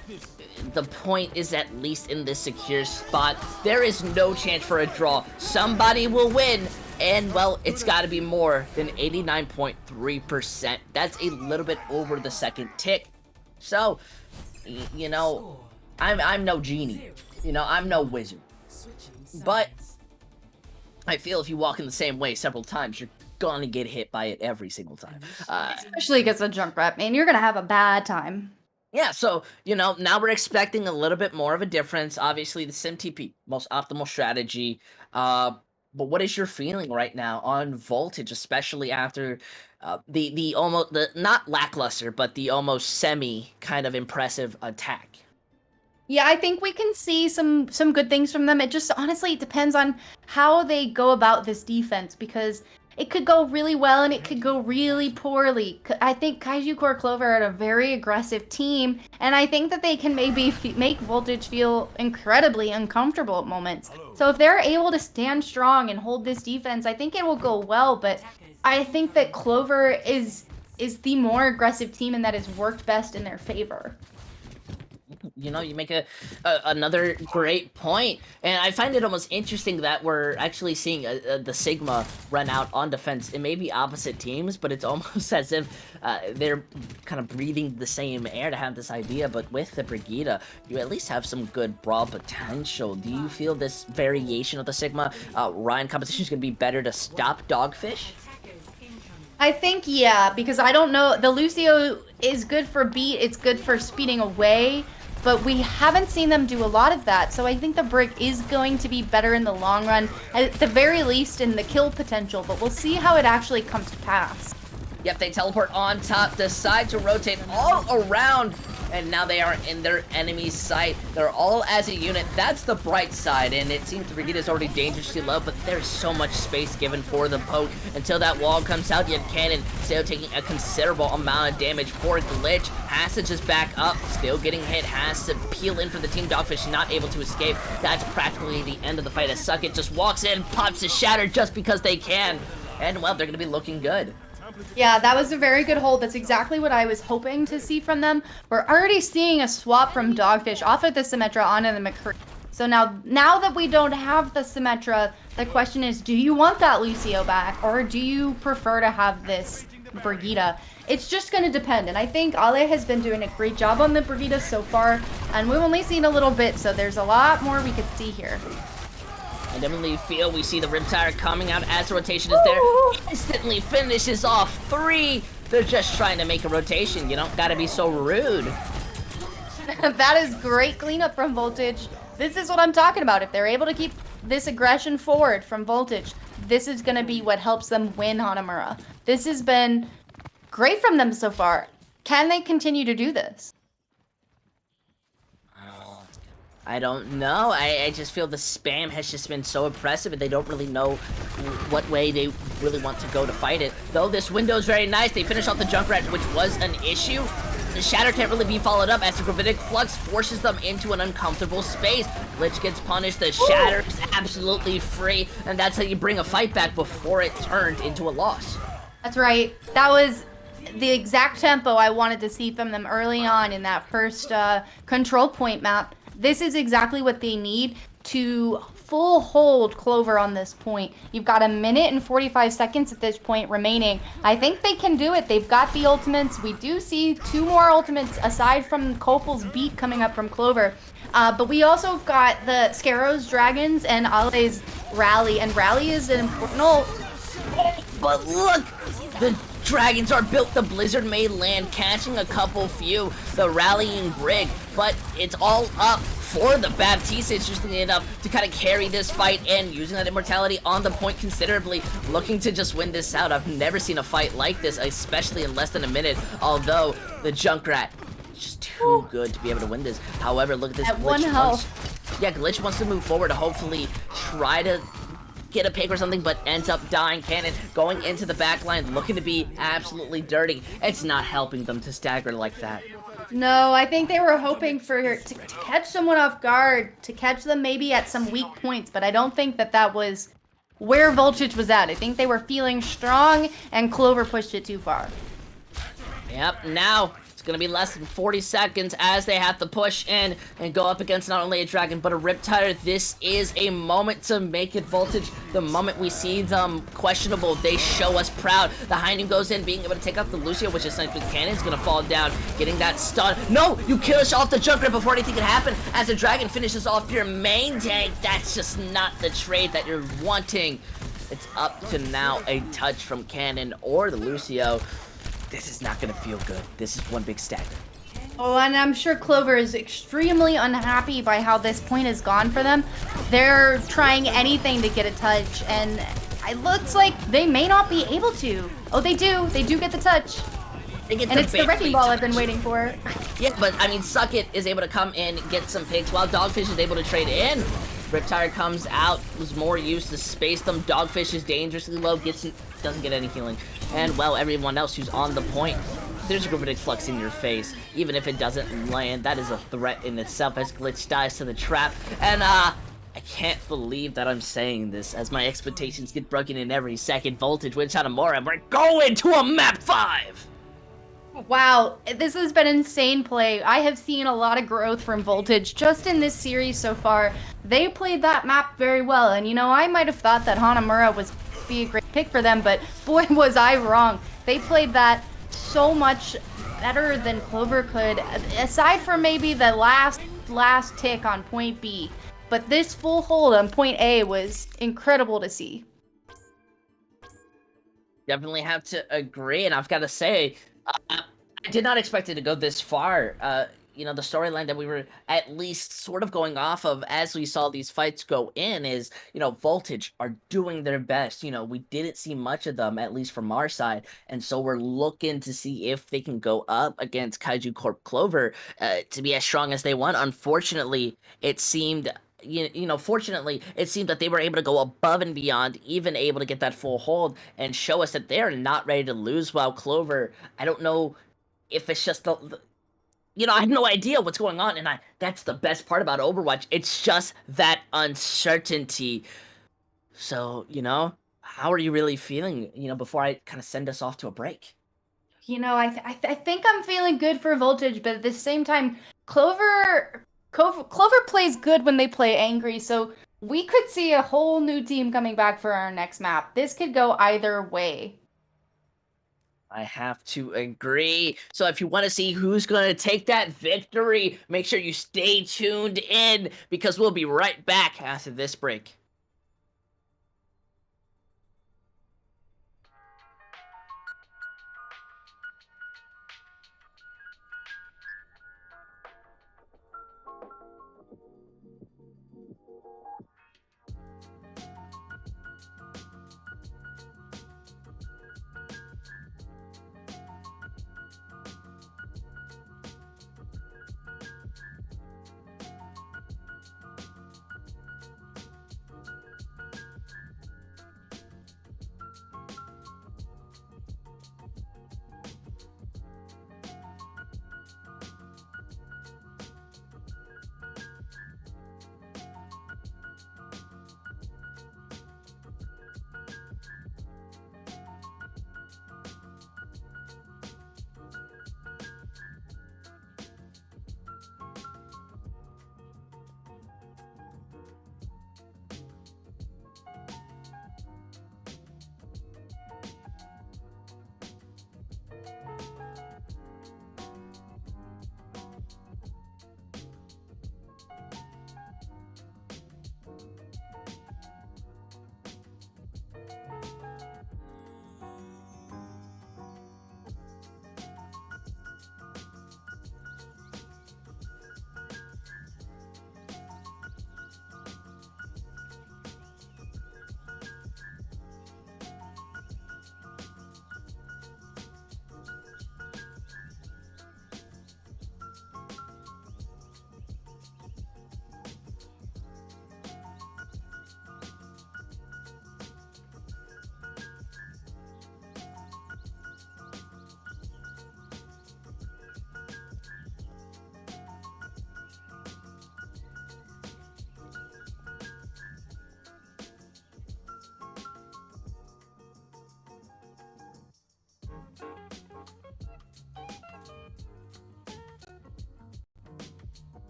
the point is at least in this secure spot, there is no chance for a draw. Somebody will win. And, well, it's got to be more than 89.3%. That's a little bit over the second tick. So, you know, I'm no genie. You know, I'm no wizard. But I feel if you walk in the same way several times, you're gonna get hit by it every single time. Especially against a Junkrat, man. You're gonna have a bad time. Yeah, so, you know, now we're expecting a little bit more of a difference. Obviously, the SimTP, most optimal strategy. But what is your feeling right now on Voltage, especially after the not lackluster, but the almost semi kind of impressive attack? Yeah, I think we can see some good things from them. It just honestly depends on how they go about this defense because it could go really well and it could go really poorly. I think Kaiju Core Clover are a very aggressive team, and I think that they can maybe make Voltage feel incredibly uncomfortable at moments. So if they're able to stand strong and hold this defense, I think it will go well, but I think that Clover is the more aggressive team and that has worked best in their favor. You know, you make another great point, and I find it almost interesting that we're actually seeing the Sigma run out on defense. It may be opposite teams, but it's almost as if they're kind of breathing the same air to have this idea. But with the Brigida, you at least have some good brawl potential. Do you feel this variation of the Sigma Ryan competition is going to be better to stop Dogfish? I think, yeah, because I don't know. The Lucio is good for beat. It's good for speeding away. But we haven't seen them do a lot of that, so I think the Brig is going to be better in the long run, at the very least in the kill potential, but we'll see how it actually comes to pass. Yep, they teleport on top, decide to rotate all around, and now they are in their enemy's sight. They're all as a unit. That's the bright side, and it seems Brigitte already dangerously low, but there's so much space given for the poke until that wall comes out. Yet Cannon still taking a considerable amount of damage. Poor Glitch has to just back up, still getting hit, has to peel in for the Team Dogfish, not able to escape. That's practically the end of the fight as Suckit just walks in, pops his Shatter just because they can, and well, they're gonna be looking good. Yeah, that was a very good hold. That's exactly what I was hoping to see from them. We're already seeing a swap from Dogfish off of the Symmetra onto the McCree. So now that we don't have the Symmetra, the question is, do you want that Lucio back, or do you prefer to have this Brigitte? It's just going to depend, and I think Ale has been doing a great job on the Brigitte so far, and we've only seen a little bit, so there's a lot more we could see here. I definitely feel we see the Riptire coming out as the rotation is there. Instantly finishes off 3. They're just trying to make a rotation. You don't gotta be so rude. That is great cleanup from Voltage. This is what I'm talking about. If they're able to keep this aggression forward from Voltage, this is gonna be what helps them win Hanamura. This has been great from them so far. Can they continue to do this? I don't know. I just feel the spam has just been so oppressive and they don't really know what way they really want to go to fight it. Though this window is very nice. They finish off the Junkrat, which was an issue. The Shatter can't really be followed up as the Gravitic Flux forces them into an uncomfortable space. Glitch gets punished. The Shatter is absolutely free. And that's how you bring a fight back before it turned into a loss. That's right. That was the exact tempo I wanted to see from them early on in that first control point map. This is exactly what they need to full hold clvr on this point. You've got 1 minute and 45 seconds at this point remaining. I think they can do it. They've got the ultimates. We do see 2 more ultimates aside from Kopel's beat coming up from clvr. But we also have got the Scarrow's Dragons and Ale's Rally. And Rally is an important ult. But look! The Dragons are built, the Blizzard may land, catching a couple few, the rallying Brig, but it's all up for the Baptiste, interestingly enough, to kind of carry this fight and using that immortality on the point considerably, looking to just win this out. I've never seen a fight like this, especially in less than a minute, although the Junkrat is just too good to be able to win this. However, look at this. At 1 health. Glitch wants to move forward to hopefully try to get a pick or something, but ends up dying. Cannon going into the back line, looking to be absolutely dirty. It's not helping them to stagger like that. No, I think they were hoping for to catch someone off guard, to catch them maybe at some weak points, but I don't think that was where Voltage was at. I think they were feeling strong, and clvr pushed it too far. Yep, now gonna be less than 40 seconds as they have to push in and go up against not only a dragon but a Riptire. This is a moment to make it Voltage. The moment we see them questionable, they show us proud. The Heinem goes in, being able to take out the Lucio, which is nice with Cannon's gonna fall down, getting that stun. No, you kill us off the Junkrat before anything can happen as the dragon finishes off your main tank. That's just not the trade that you're wanting. It's up to now a touch from Cannon or the Lucio. This is not going to feel good. This is one big stagger. Oh, and I'm sure clvr is extremely unhappy by how this point has gone for them. They're trying anything to get a touch, and it looks like they may not be able to. Oh, they do. They do get the touch. And it's the wrecking ball I've been waiting for. Yeah, but I mean, Suckit is able to come in, get some picks, while Dogfish is able to trade in. Riptire comes out, was more used to space them. Dogfish is dangerously low, doesn't get any healing. And, well, everyone else who's on the point, there's a Gravitic Flux in your face. Even if it doesn't land, that is a threat in itself as Glitch dies to the trap. And, I can't believe that I'm saying this as my expectations get broken in every second. Voltage wins Hanamura, and we're going to a map 5! Wow, this has been insane play. I have seen a lot of growth from Voltage just in this series so far. They played that map very well, and you know, I might have thought that Hanamura was be a great pick for them, but boy was I wrong. They played that so much better than clvr could, aside from maybe the last tick on point B. But this full hold on point A was incredible to see. Definitely have to agree, and I've got to say, I did not expect it to go this far. the storyline that we were at least sort of going off of as we saw these fights go in is, Voltage are doing their best. We didn't see much of them, at least from our side. And so we're looking to see if they can go up against Kaiju Corp Clover to be as strong as they want. Unfortunately, it seemed. Fortunately, it seemed that they were able to go above and beyond, even able to get that full hold and show us that they're not ready to lose. While Clover, I don't know if it's just I have no idea what's going on, and that's the best part about Overwatch. It's just that uncertainty. So, how are you really feeling, before I kind of send us off to a break? I think I'm feeling good for Voltage, but at the same time, Clover plays good when they play angry, so we could see a whole new team coming back for our next map. This could go either way. I have to agree. So if you want to see who's going to take that victory, make sure you stay tuned in because we'll be right back after this break.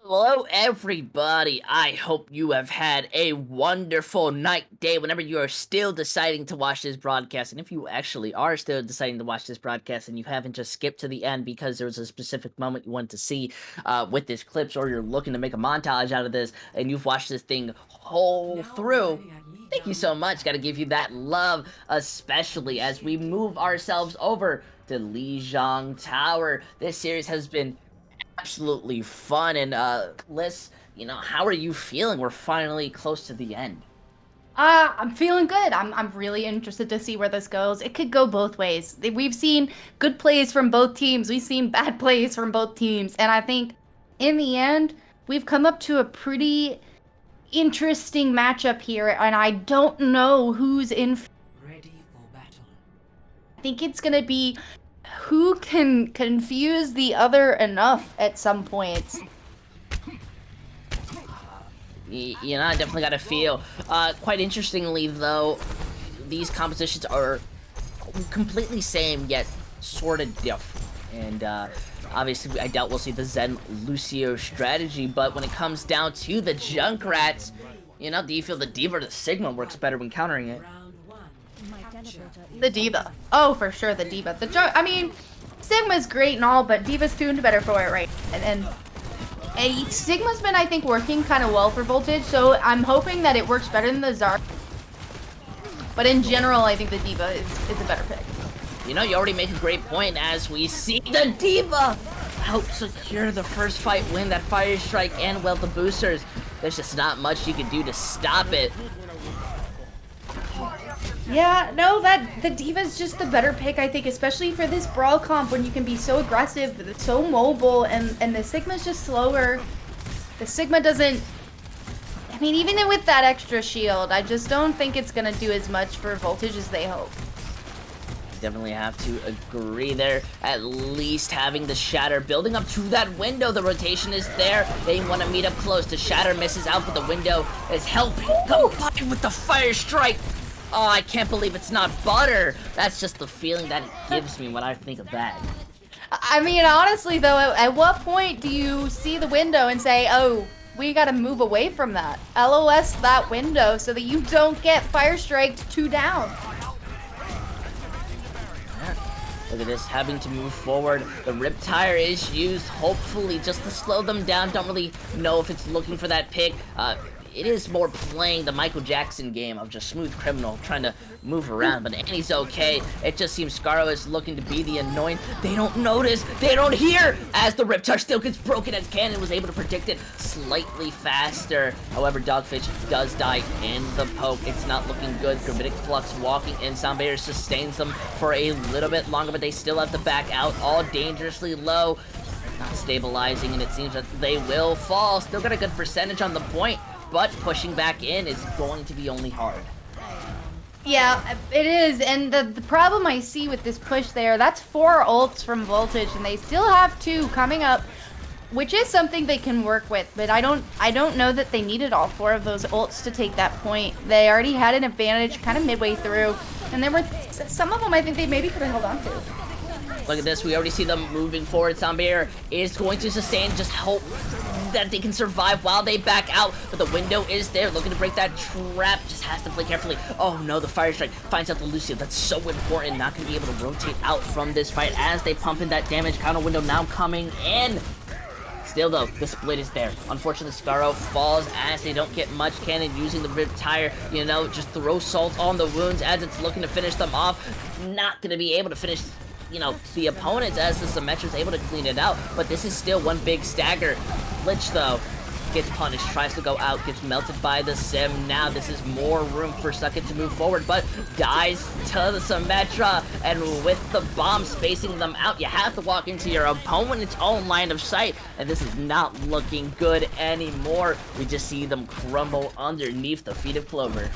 Hello, everybody. I hope you have had a wonderful night, day, whenever you are still deciding to watch this broadcast. And if you actually are still deciding to watch this broadcast and you haven't just skipped to the end because there was a specific moment you wanted to see with this clips, or you're looking to make a montage out of this and you've watched this thing whole through, thank you so much. Gotta give you that love, especially as we move ourselves over to Lijiang Tower. This series has been absolutely fun. And Liz, how are you feeling? We're finally close to the end. I'm feeling good. I'm really interested to see where this goes. It could go both ways. We've seen good plays from both teams. We've seen bad plays from both teams. And I think in the end, we've come up to a pretty interesting matchup here. And I don't know who's in. Ready for battle. I think it's going to be who can confuse the other enough at some points. I definitely got a feel. Quite interestingly, though, these compositions are completely same, yet sort of different. And obviously, I doubt we'll see the Zen Lucio strategy, but when it comes down to the Junkrats, do you feel the D.Va or the Sigma works better when countering it? The D.Va. Oh, for sure, the D.Va. Sigma's great and all, but D.Va's tuned better for it, right? And Sigma's been, I think, working kind of well for Voltage, so I'm hoping that it works better than the Zarya. But in general, I think the D.Va is a better pick. You already make a great point as we see the D.Va help secure the first fight win, that Fire Strike and well the boosters. There's just not much you can do to stop it. Yeah, no, the D.Va's just the better pick, I think, especially for this Brawl comp when you can be so aggressive, so mobile, and the Sigma's just slower. The Sigma doesn't... even with that extra shield, I just don't think it's going to do as much for Voltage as they hope. Definitely have to agree there. At least having the Shatter building up to that window. The rotation is there. They want to meet up close. The Shatter misses out, but the window is helping. Combined with the Fire Strike. Oh, I can't believe it's not butter. That's just the feeling that it gives me when I think of that. Honestly, though, at what point do you see the window and say, oh, we gotta move away from that? LOS that window so that you don't get Fire Striked 2 down. Look at this, having to move forward. The Riptire is used, hopefully, just to slow them down. Don't really know if it's looking for that pick. It is more playing the Michael Jackson game of just smooth criminal trying to move around, but Annie's okay. It just seems Scarro is looking to be the annoying. They don't notice, they don't hear, as the Riptire still gets broken, as Cannon was able to predict it slightly faster. However, Dogfish does die in the poke. It's not looking good. Gravitic Flux walking in. Soundbarrier sustains them for a little bit longer, but they still have to back out, all dangerously low. Not stabilizing, and it seems that they will fall. Still got a good percentage on the point, but pushing back in is going to be only hard. Yeah, it is, and the problem I see with this push there, that's 4 ults from Voltage, and they still have 2 coming up, which is something they can work with, but I don't know that they needed all 4 of those ults to take that point. They already had an advantage kind of midway through, and there were some of them I think they maybe could have held on to. Look at this, we already see them moving forward. Soundbarrier is going to sustain, just hope that they can survive while they back out, but the window is there, looking to break that trap, just has to play carefully. Oh no, the Fire Strike finds out the Lucio. That's so important, not going to be able to rotate out from this fight as they pump in that damage. Counter window now coming in. Still though, the split is there. Unfortunately, Scarro falls as they don't get much. Cannon using the Riptire, just throw salt on the wounds as it's looking to finish them off. Not going to be able to finish you know, the opponents as the Symmetra's able to clean it out, but this is still one big stagger. Glitch, though, gets punished, tries to go out, gets melted by the Sim. Now this is more room for Suckit to move forward, but dies to the Symmetra, and with the bomb spacing them out, you have to walk into your opponent's own line of sight, and this is not looking good anymore. We just see them crumble underneath the feet of Clover.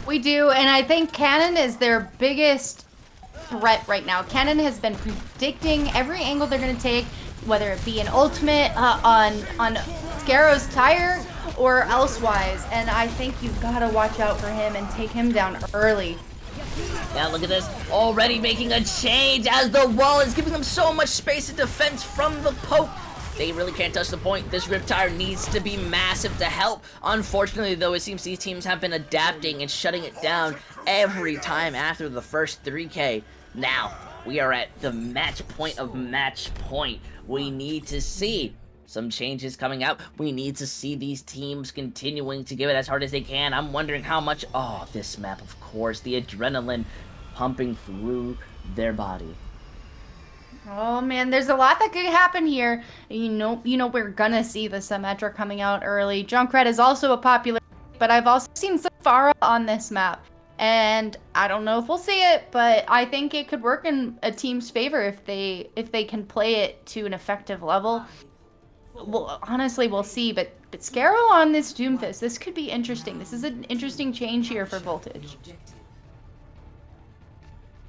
We do, and I think Cannon is their biggest threat right now. Cannon has been predicting every angle they're going to take, whether it be an ultimate on Scarrow's tire or elsewise, and I think you've got to watch out for him and take him down early. Now look at this, already making a change as the wall is giving them so much space and defense from the poke. They really can't touch the point. This Riptire needs to be massive to help. Unfortunately, though, it seems these teams have been adapting and shutting it down every time after the first 3K. Now, we are at the match point of match point. We need to see some changes coming out. We need to see these teams continuing to give it as hard as they can. I'm wondering how much... Oh, this map, of course. The adrenaline pumping through their body. Oh man, there's a lot that could happen here. You know we're gonna see the Symmetra coming out early. Junkrat is also a popular, but I've also seen Safara on this map. And I don't know if we'll see it, but I think it could work in a team's favor if they can play it to an effective level. Well, honestly, we'll see, but Scarrow on this Doomfist, this could be interesting. This is an interesting change here for Voltage.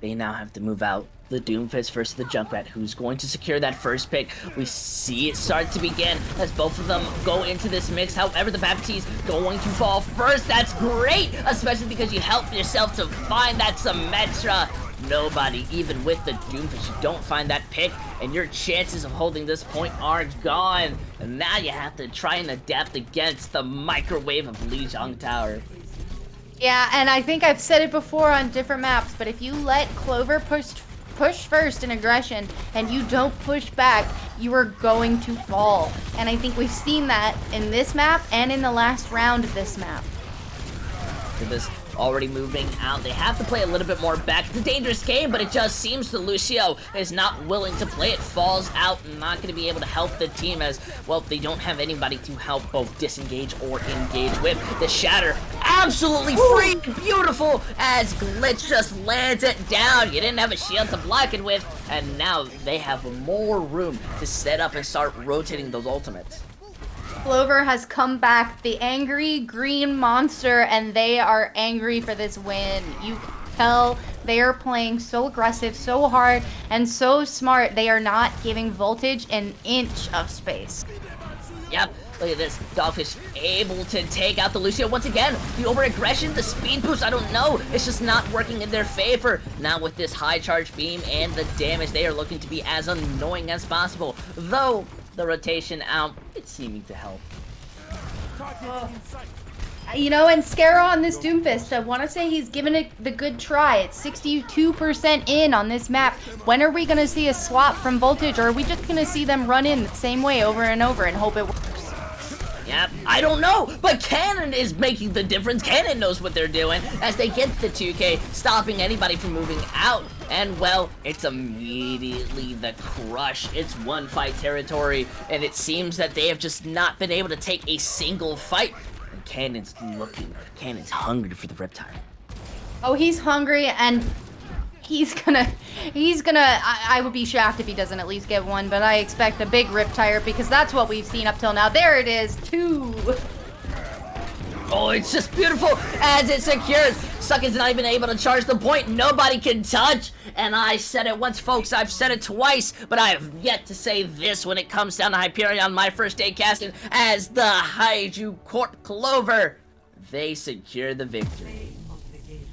They now have to move out the Doomfist versus the Junkrat, who's going to secure that first pick. We see it start to begin as both of them go into this mix. However, the Baptiste going to fall first. That's great, especially because you help yourself to find that Symmetra. Nobody, even with the Doomfist, you don't find that pick, and your chances of holding this point are gone. And now you have to try and adapt against the microwave of Lijiang Tower. Yeah, and I think I've said it before on different maps, but if you let Clover push first in aggression and you don't push back, you are going to fall. And I think we've seen that in this map and in the last round of this map. With this already moving out, they have to play a little bit more back. It's a dangerous game, but it just seems that Lucio is not willing to play it. Falls out and not going to be able to help the team as, well, they don't have anybody to help both disengage or engage with. The Shatter absolutely free, beautiful, as Glitch just lands it down. You didn't have a shield to block it with, and now they have more room to set up and start rotating those ultimates. Clover has come back, the angry green monster, and they are angry for this win. You can tell they are playing so aggressive, so hard, and so smart. They are not giving Voltage an inch of space. Yep, look at this. Dogfish able to take out the Lucio once again. The over-aggression, the speed boost, I don't know. It's just not working in their favor. Now with this high charge beam and the damage, they are looking to be as annoying as possible. Though, the rotation out, it's seeming to help. You know, and Scarrow on this Doomfist, I want to say he's given it the good try. It's 62% in on this map. When are we going to see a swap from Voltage, or are we just going to see them run in the same way over and over and hope it works? Yep, I don't know, but Cannon is making the difference. Cannon knows what they're doing as they get the 2K, stopping anybody from moving out. And, well, it's immediately the crush. It's one fight territory, and it seems that they have just not been able to take a single fight. And Cannon's looking, Cannon's hungry for the Riptire. Oh, he's hungry, and he's gonna, I would be shocked if he doesn't at least get one, but I expect a big Riptire because that's what we've seen up till now. There it is, 2. Oh, it's just beautiful as it secures. Suckit's not even able to charge the point. Nobody can touch. And I said it once, folks. I've said it twice, but I have yet to say this when it comes down to Hyperion, my first day casting as the Kaiju Corp Clover. They secure the victory.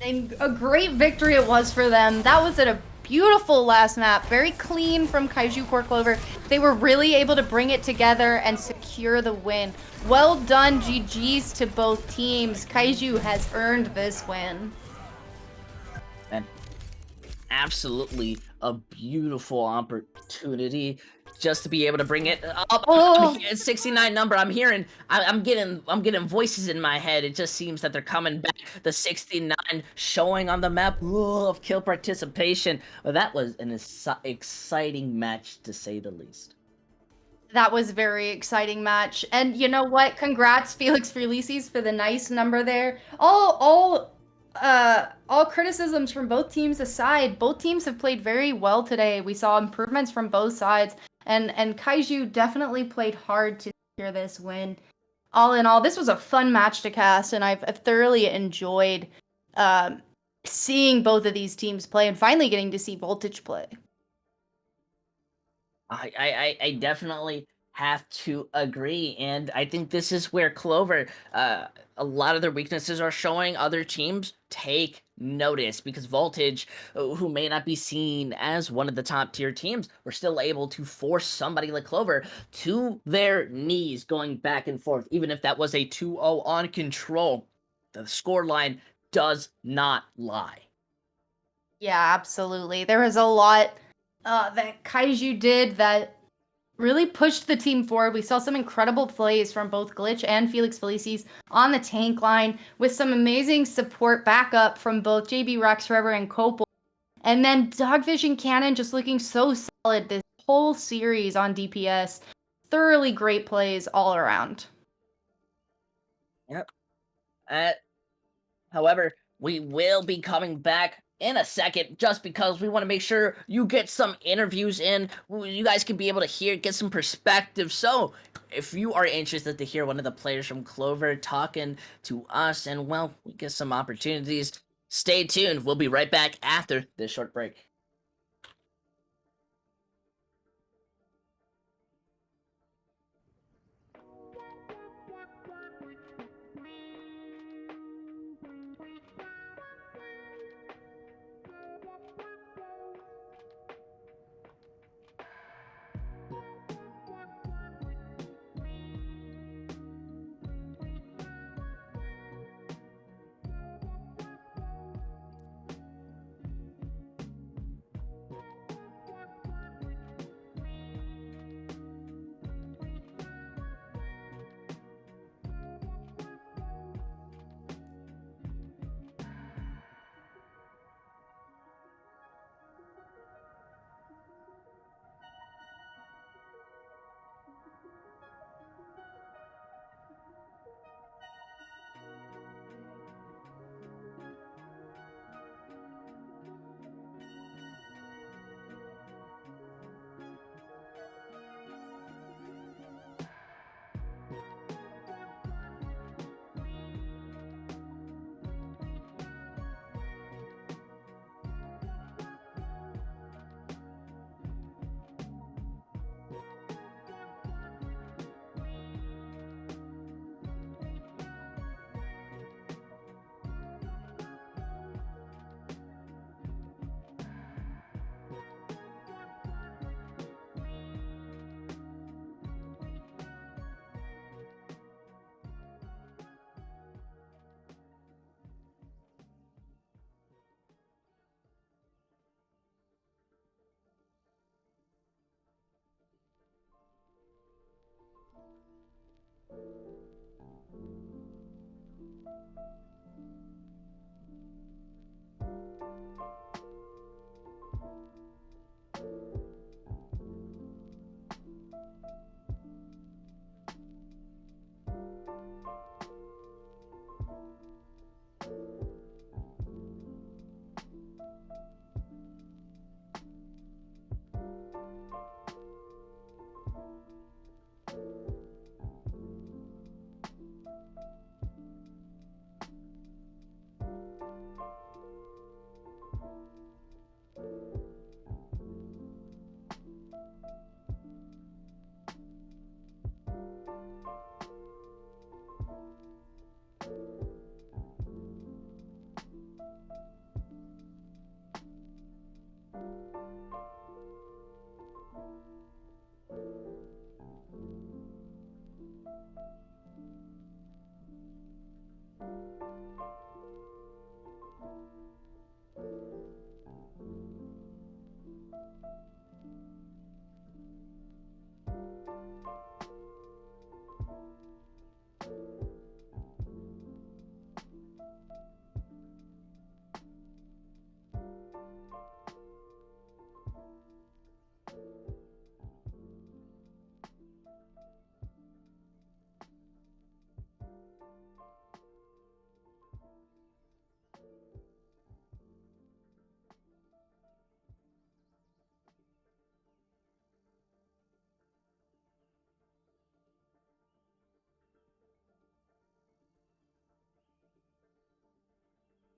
And a great victory it was for them. That was a beautiful last map. Very clean from Kaiju Corp Clover. They were really able to bring it together and secure the win. Well done, GG's to both teams. Kaiju has earned this win. And absolutely a beautiful opportunity just to be able to bring it up. Oh. It's 69 number. I'm getting voices in my head. It just seems that they're coming back. The 69 showing on the map of kill participation. Well, that was an exciting match to say the least. That was a very exciting match. And you know what? Congrats, Felix Felices, for the nice number there. All criticisms from both teams aside, both teams have played very well today. We saw improvements from both sides, and Kaiju definitely played hard to secure this win. All in all, this was a fun match to cast, and I've thoroughly enjoyed seeing both of these teams play and finally getting to see Voltage play. I definitely have to agree, and I think this is where clvr, a lot of their weaknesses are showing. Other teams take notice because Voltage, who may not be seen as one of the top tier teams, were still able to force somebody like clvr to their knees, going back and forth. Even if that was a 2-0 on control, the scoreline does not lie. Yeah, absolutely. There was a lot that Kaiju did that really pushed the team forward. We saw some incredible plays from both Glitch and Felix Felices on the tank line with some amazing support backup from both JB Rex Forever and Copel. And then Dogfish and Cannon just looking so solid this whole series on DPS. Thoroughly great plays all around. Yep. However, we will be coming back in a second just because we want to make sure you get some interviews in. You guys can be able to get some perspective. So if you are interested to hear one of the players from clvr talking to us, and well, we get some opportunities, stay tuned. We'll be right back after this short break.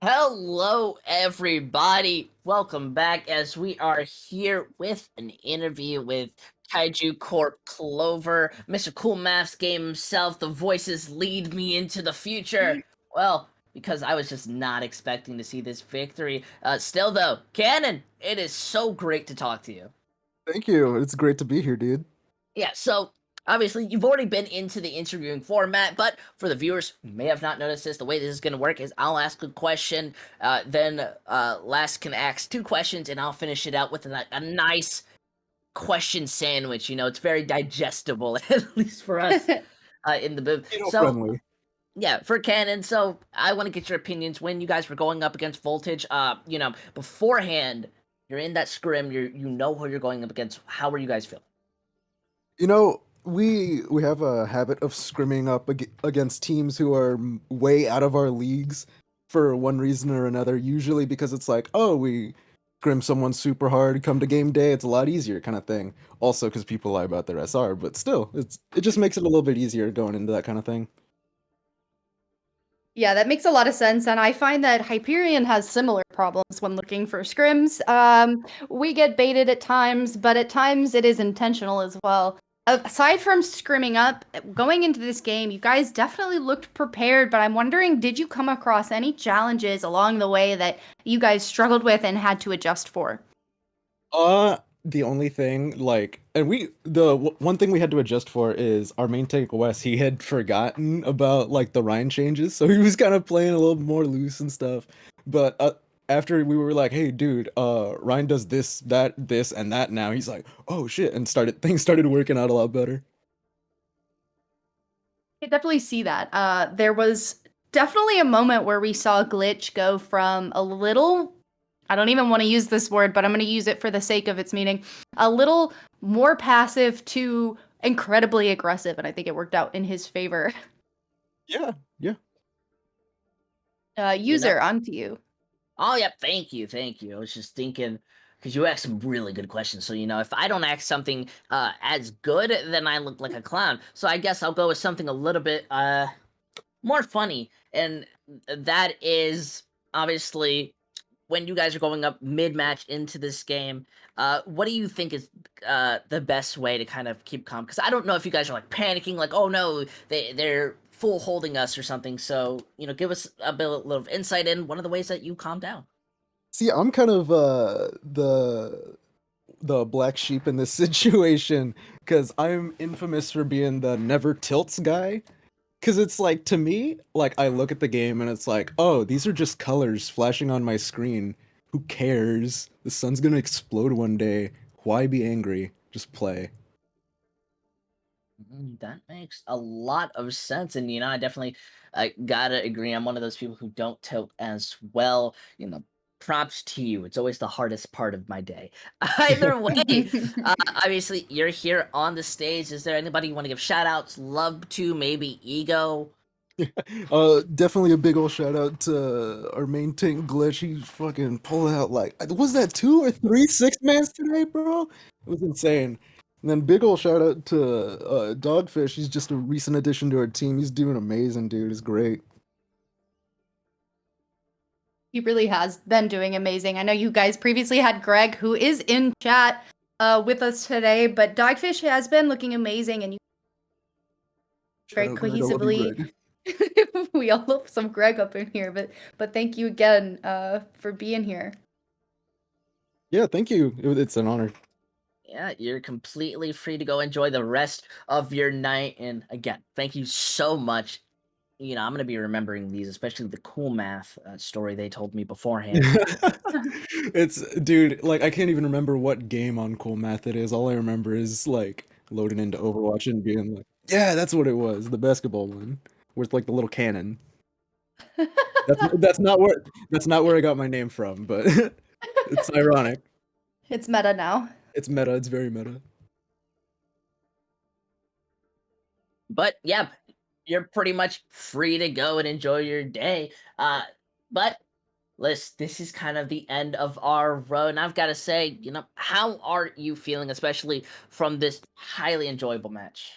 Hello, everybody. Welcome back as we are here with an interview with Kaiju Corp Clover, Mr. Cool Math's game himself. The voices lead me into the future. Well, because I was just not expecting to see this victory. Still, though, Cannon, it is so great to talk to you. Thank you. It's great to be here, dude. Yeah, so obviously you've already been into the interviewing format, but for the viewers who may have not noticed this, the way this is going to work is I'll ask a question, then Last can ask two questions, and I'll finish it out with a nice question sandwich. You know, it's very digestible, at least for us in the booth. Keto So, friendly. yeah, for Canon, so I want to get your opinions when you guys were going up against Voltage. Beforehand, you're in that scrim, you know who you're going up against. How were you guys feeling? You know, we have a habit of scrimming up against teams who are way out of our leagues for one reason or another. Usually because it's like, oh, we scrim someone super hard, come to game day, it's a lot easier, kind of thing. Also, because people lie about their SR, but still, it just makes it a little bit easier going into that kind of thing. Yeah, that makes a lot of sense, and I find that Hyperion has similar problems when looking for scrims. We get baited at times, but at times it is intentional as well. Aside from scrimming up, going into this game, you guys definitely looked prepared, but I'm wondering, did you come across any challenges along the way that you guys struggled with and had to adjust for? The only thing, one thing we had to adjust for is our main tank Wes. He had forgotten about like the Rhine changes, so he was kind of playing a little more loose and stuff. But after we were like, "Hey, dude, Rhine does this, that, this, and that now," he's like, "Oh shit!" and things started working out a lot better. I definitely see that. There was definitely a moment where we saw Glitch go from a little, I don't even want to use this word, but I'm going to use it for the sake of its meaning, a little more passive to incredibly aggressive, and I think it worked out in his favor. Yeah, yeah. You know? User, on to you. Oh, yeah, thank you, thank you. I was just thinking because you asked some really good questions. So, if I don't ask something as good, then I look like a clown. So I guess I'll go with something a little bit more funny, and that is obviously when you guys are going up mid-match into this game. What do you think is the best way to kind of keep calm? Because I don't know if you guys are like panicking, like, oh no, they're full holding us or something. So give us a little insight in one of the ways that you calm down. See, I'm kind of the black sheep in this situation because I'm infamous for being the never tilts guy. Because it's like, to me, like, I look at the game and it's like, oh, these are just colors flashing on my screen. Who cares? The sun's gonna explode one day. Why be angry? Just play. That makes a lot of sense, and I definitely gotta agree. I'm one of those people who don't tilt as well. Props to you. It's always the hardest part of my day. Either way, obviously you're here on the stage. Is there anybody you want to give shout outs, love to, maybe ego? Definitely a big old shout out to our main tank Glitch. He fucking pulled out like, was that 2 or 3 6-mans today, bro? It was insane. And then big old shout out to Dogfish. He's just a recent addition to our team. He's doing amazing, dude. He's great. He really has been doing amazing. I know you guys previously had Greg, who is in chat with us today, but Dogfish has been looking amazing, and you Shout very out Greg. I love you, cohesively. Greg. We all love some Greg up in here, but thank you again for being here. Yeah, thank you. It's an honor. Yeah, you're completely free to go enjoy the rest of your night. And again, thank you so much. I'm gonna be remembering these, especially the cool math story they told me beforehand. It's, dude, like I can't even remember what game on Cool Math it is. All I remember is like loading into Overwatch and being like, yeah, that's what it was, the basketball one with like the little cannon. That's not where I got my name from, but it's ironic. It's meta now. It's meta. It's very meta. But yeah, you're pretty much free to go and enjoy your day. But this is kind of the end of our road, and I've got to say, how are you feeling, especially from this highly enjoyable match?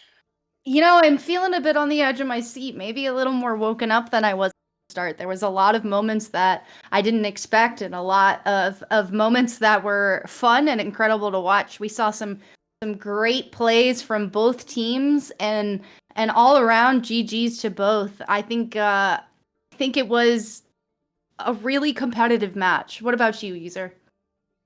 I'm feeling a bit on the edge of my seat, maybe a little more woken up than I was start. There was a lot of moments that I didn't expect, and a lot of moments that were fun and incredible to watch. We saw some great plays from both teams, and all around GGs to both. I think it was a really competitive match. What about you, User?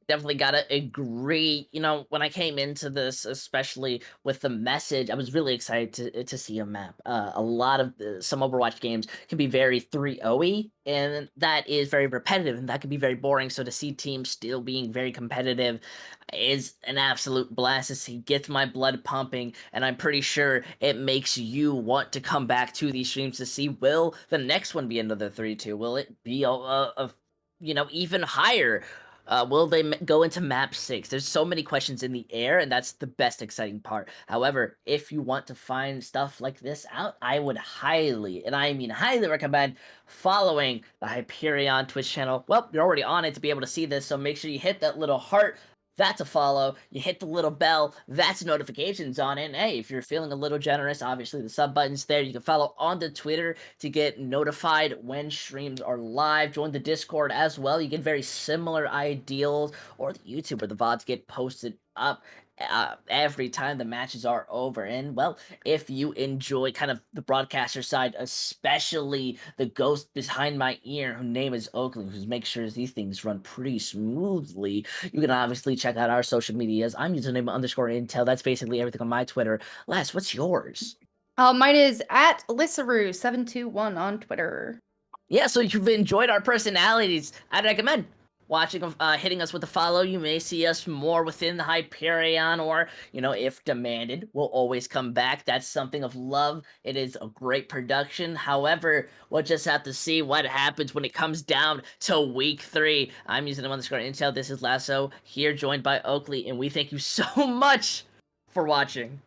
Definitely gotta agree. You know, when I came into this, especially with the message, I was really excited to see a map. A lot of some Overwatch games can be very 3-0-y, and that is very repetitive, and that can be very boring. So to see teams still being very competitive is an absolute blast to see. Gets my blood pumping, and I'm pretty sure it makes you want to come back to these streams to see, will the next one be another 3-2? Will it be a even higher? Will they go into map 6? There's so many questions in the air, and that's the best exciting part. However, if you want to find stuff like this out, I would highly, and I mean highly, recommend following the Hyperion Twitch channel. Well, you're already on it to be able to see this, so make sure you hit that little heart. That's a follow. You hit the little bell. That's notifications on it. And hey, if you're feeling a little generous, obviously the sub button's there. You can follow on the Twitter to get notified when streams are live. Join the Discord as well. You get very similar ideals, or the YouTube where the VODs get posted up every time the matches are over. And well, if you enjoy kind of the broadcaster side, especially the ghost behind my ear, whose name is Oakley, who makes sure these things run pretty smoothly, you can obviously check out our social medias. I'm username _intel. That's basically everything on my Twitter. Les, what's yours? Mine is at Lissaru721 on Twitter. Yeah, so if you've enjoyed our personalities, I'd recommend watching, hitting us with a follow. You may see us more within the Hyperion, or, if demanded, we'll always come back. That's something of love. It is a great production. However, we'll just have to see what happens when it comes down to week 3. I'm using the _intel. This is Lasso, here joined by Oakley, and we thank you so much for watching.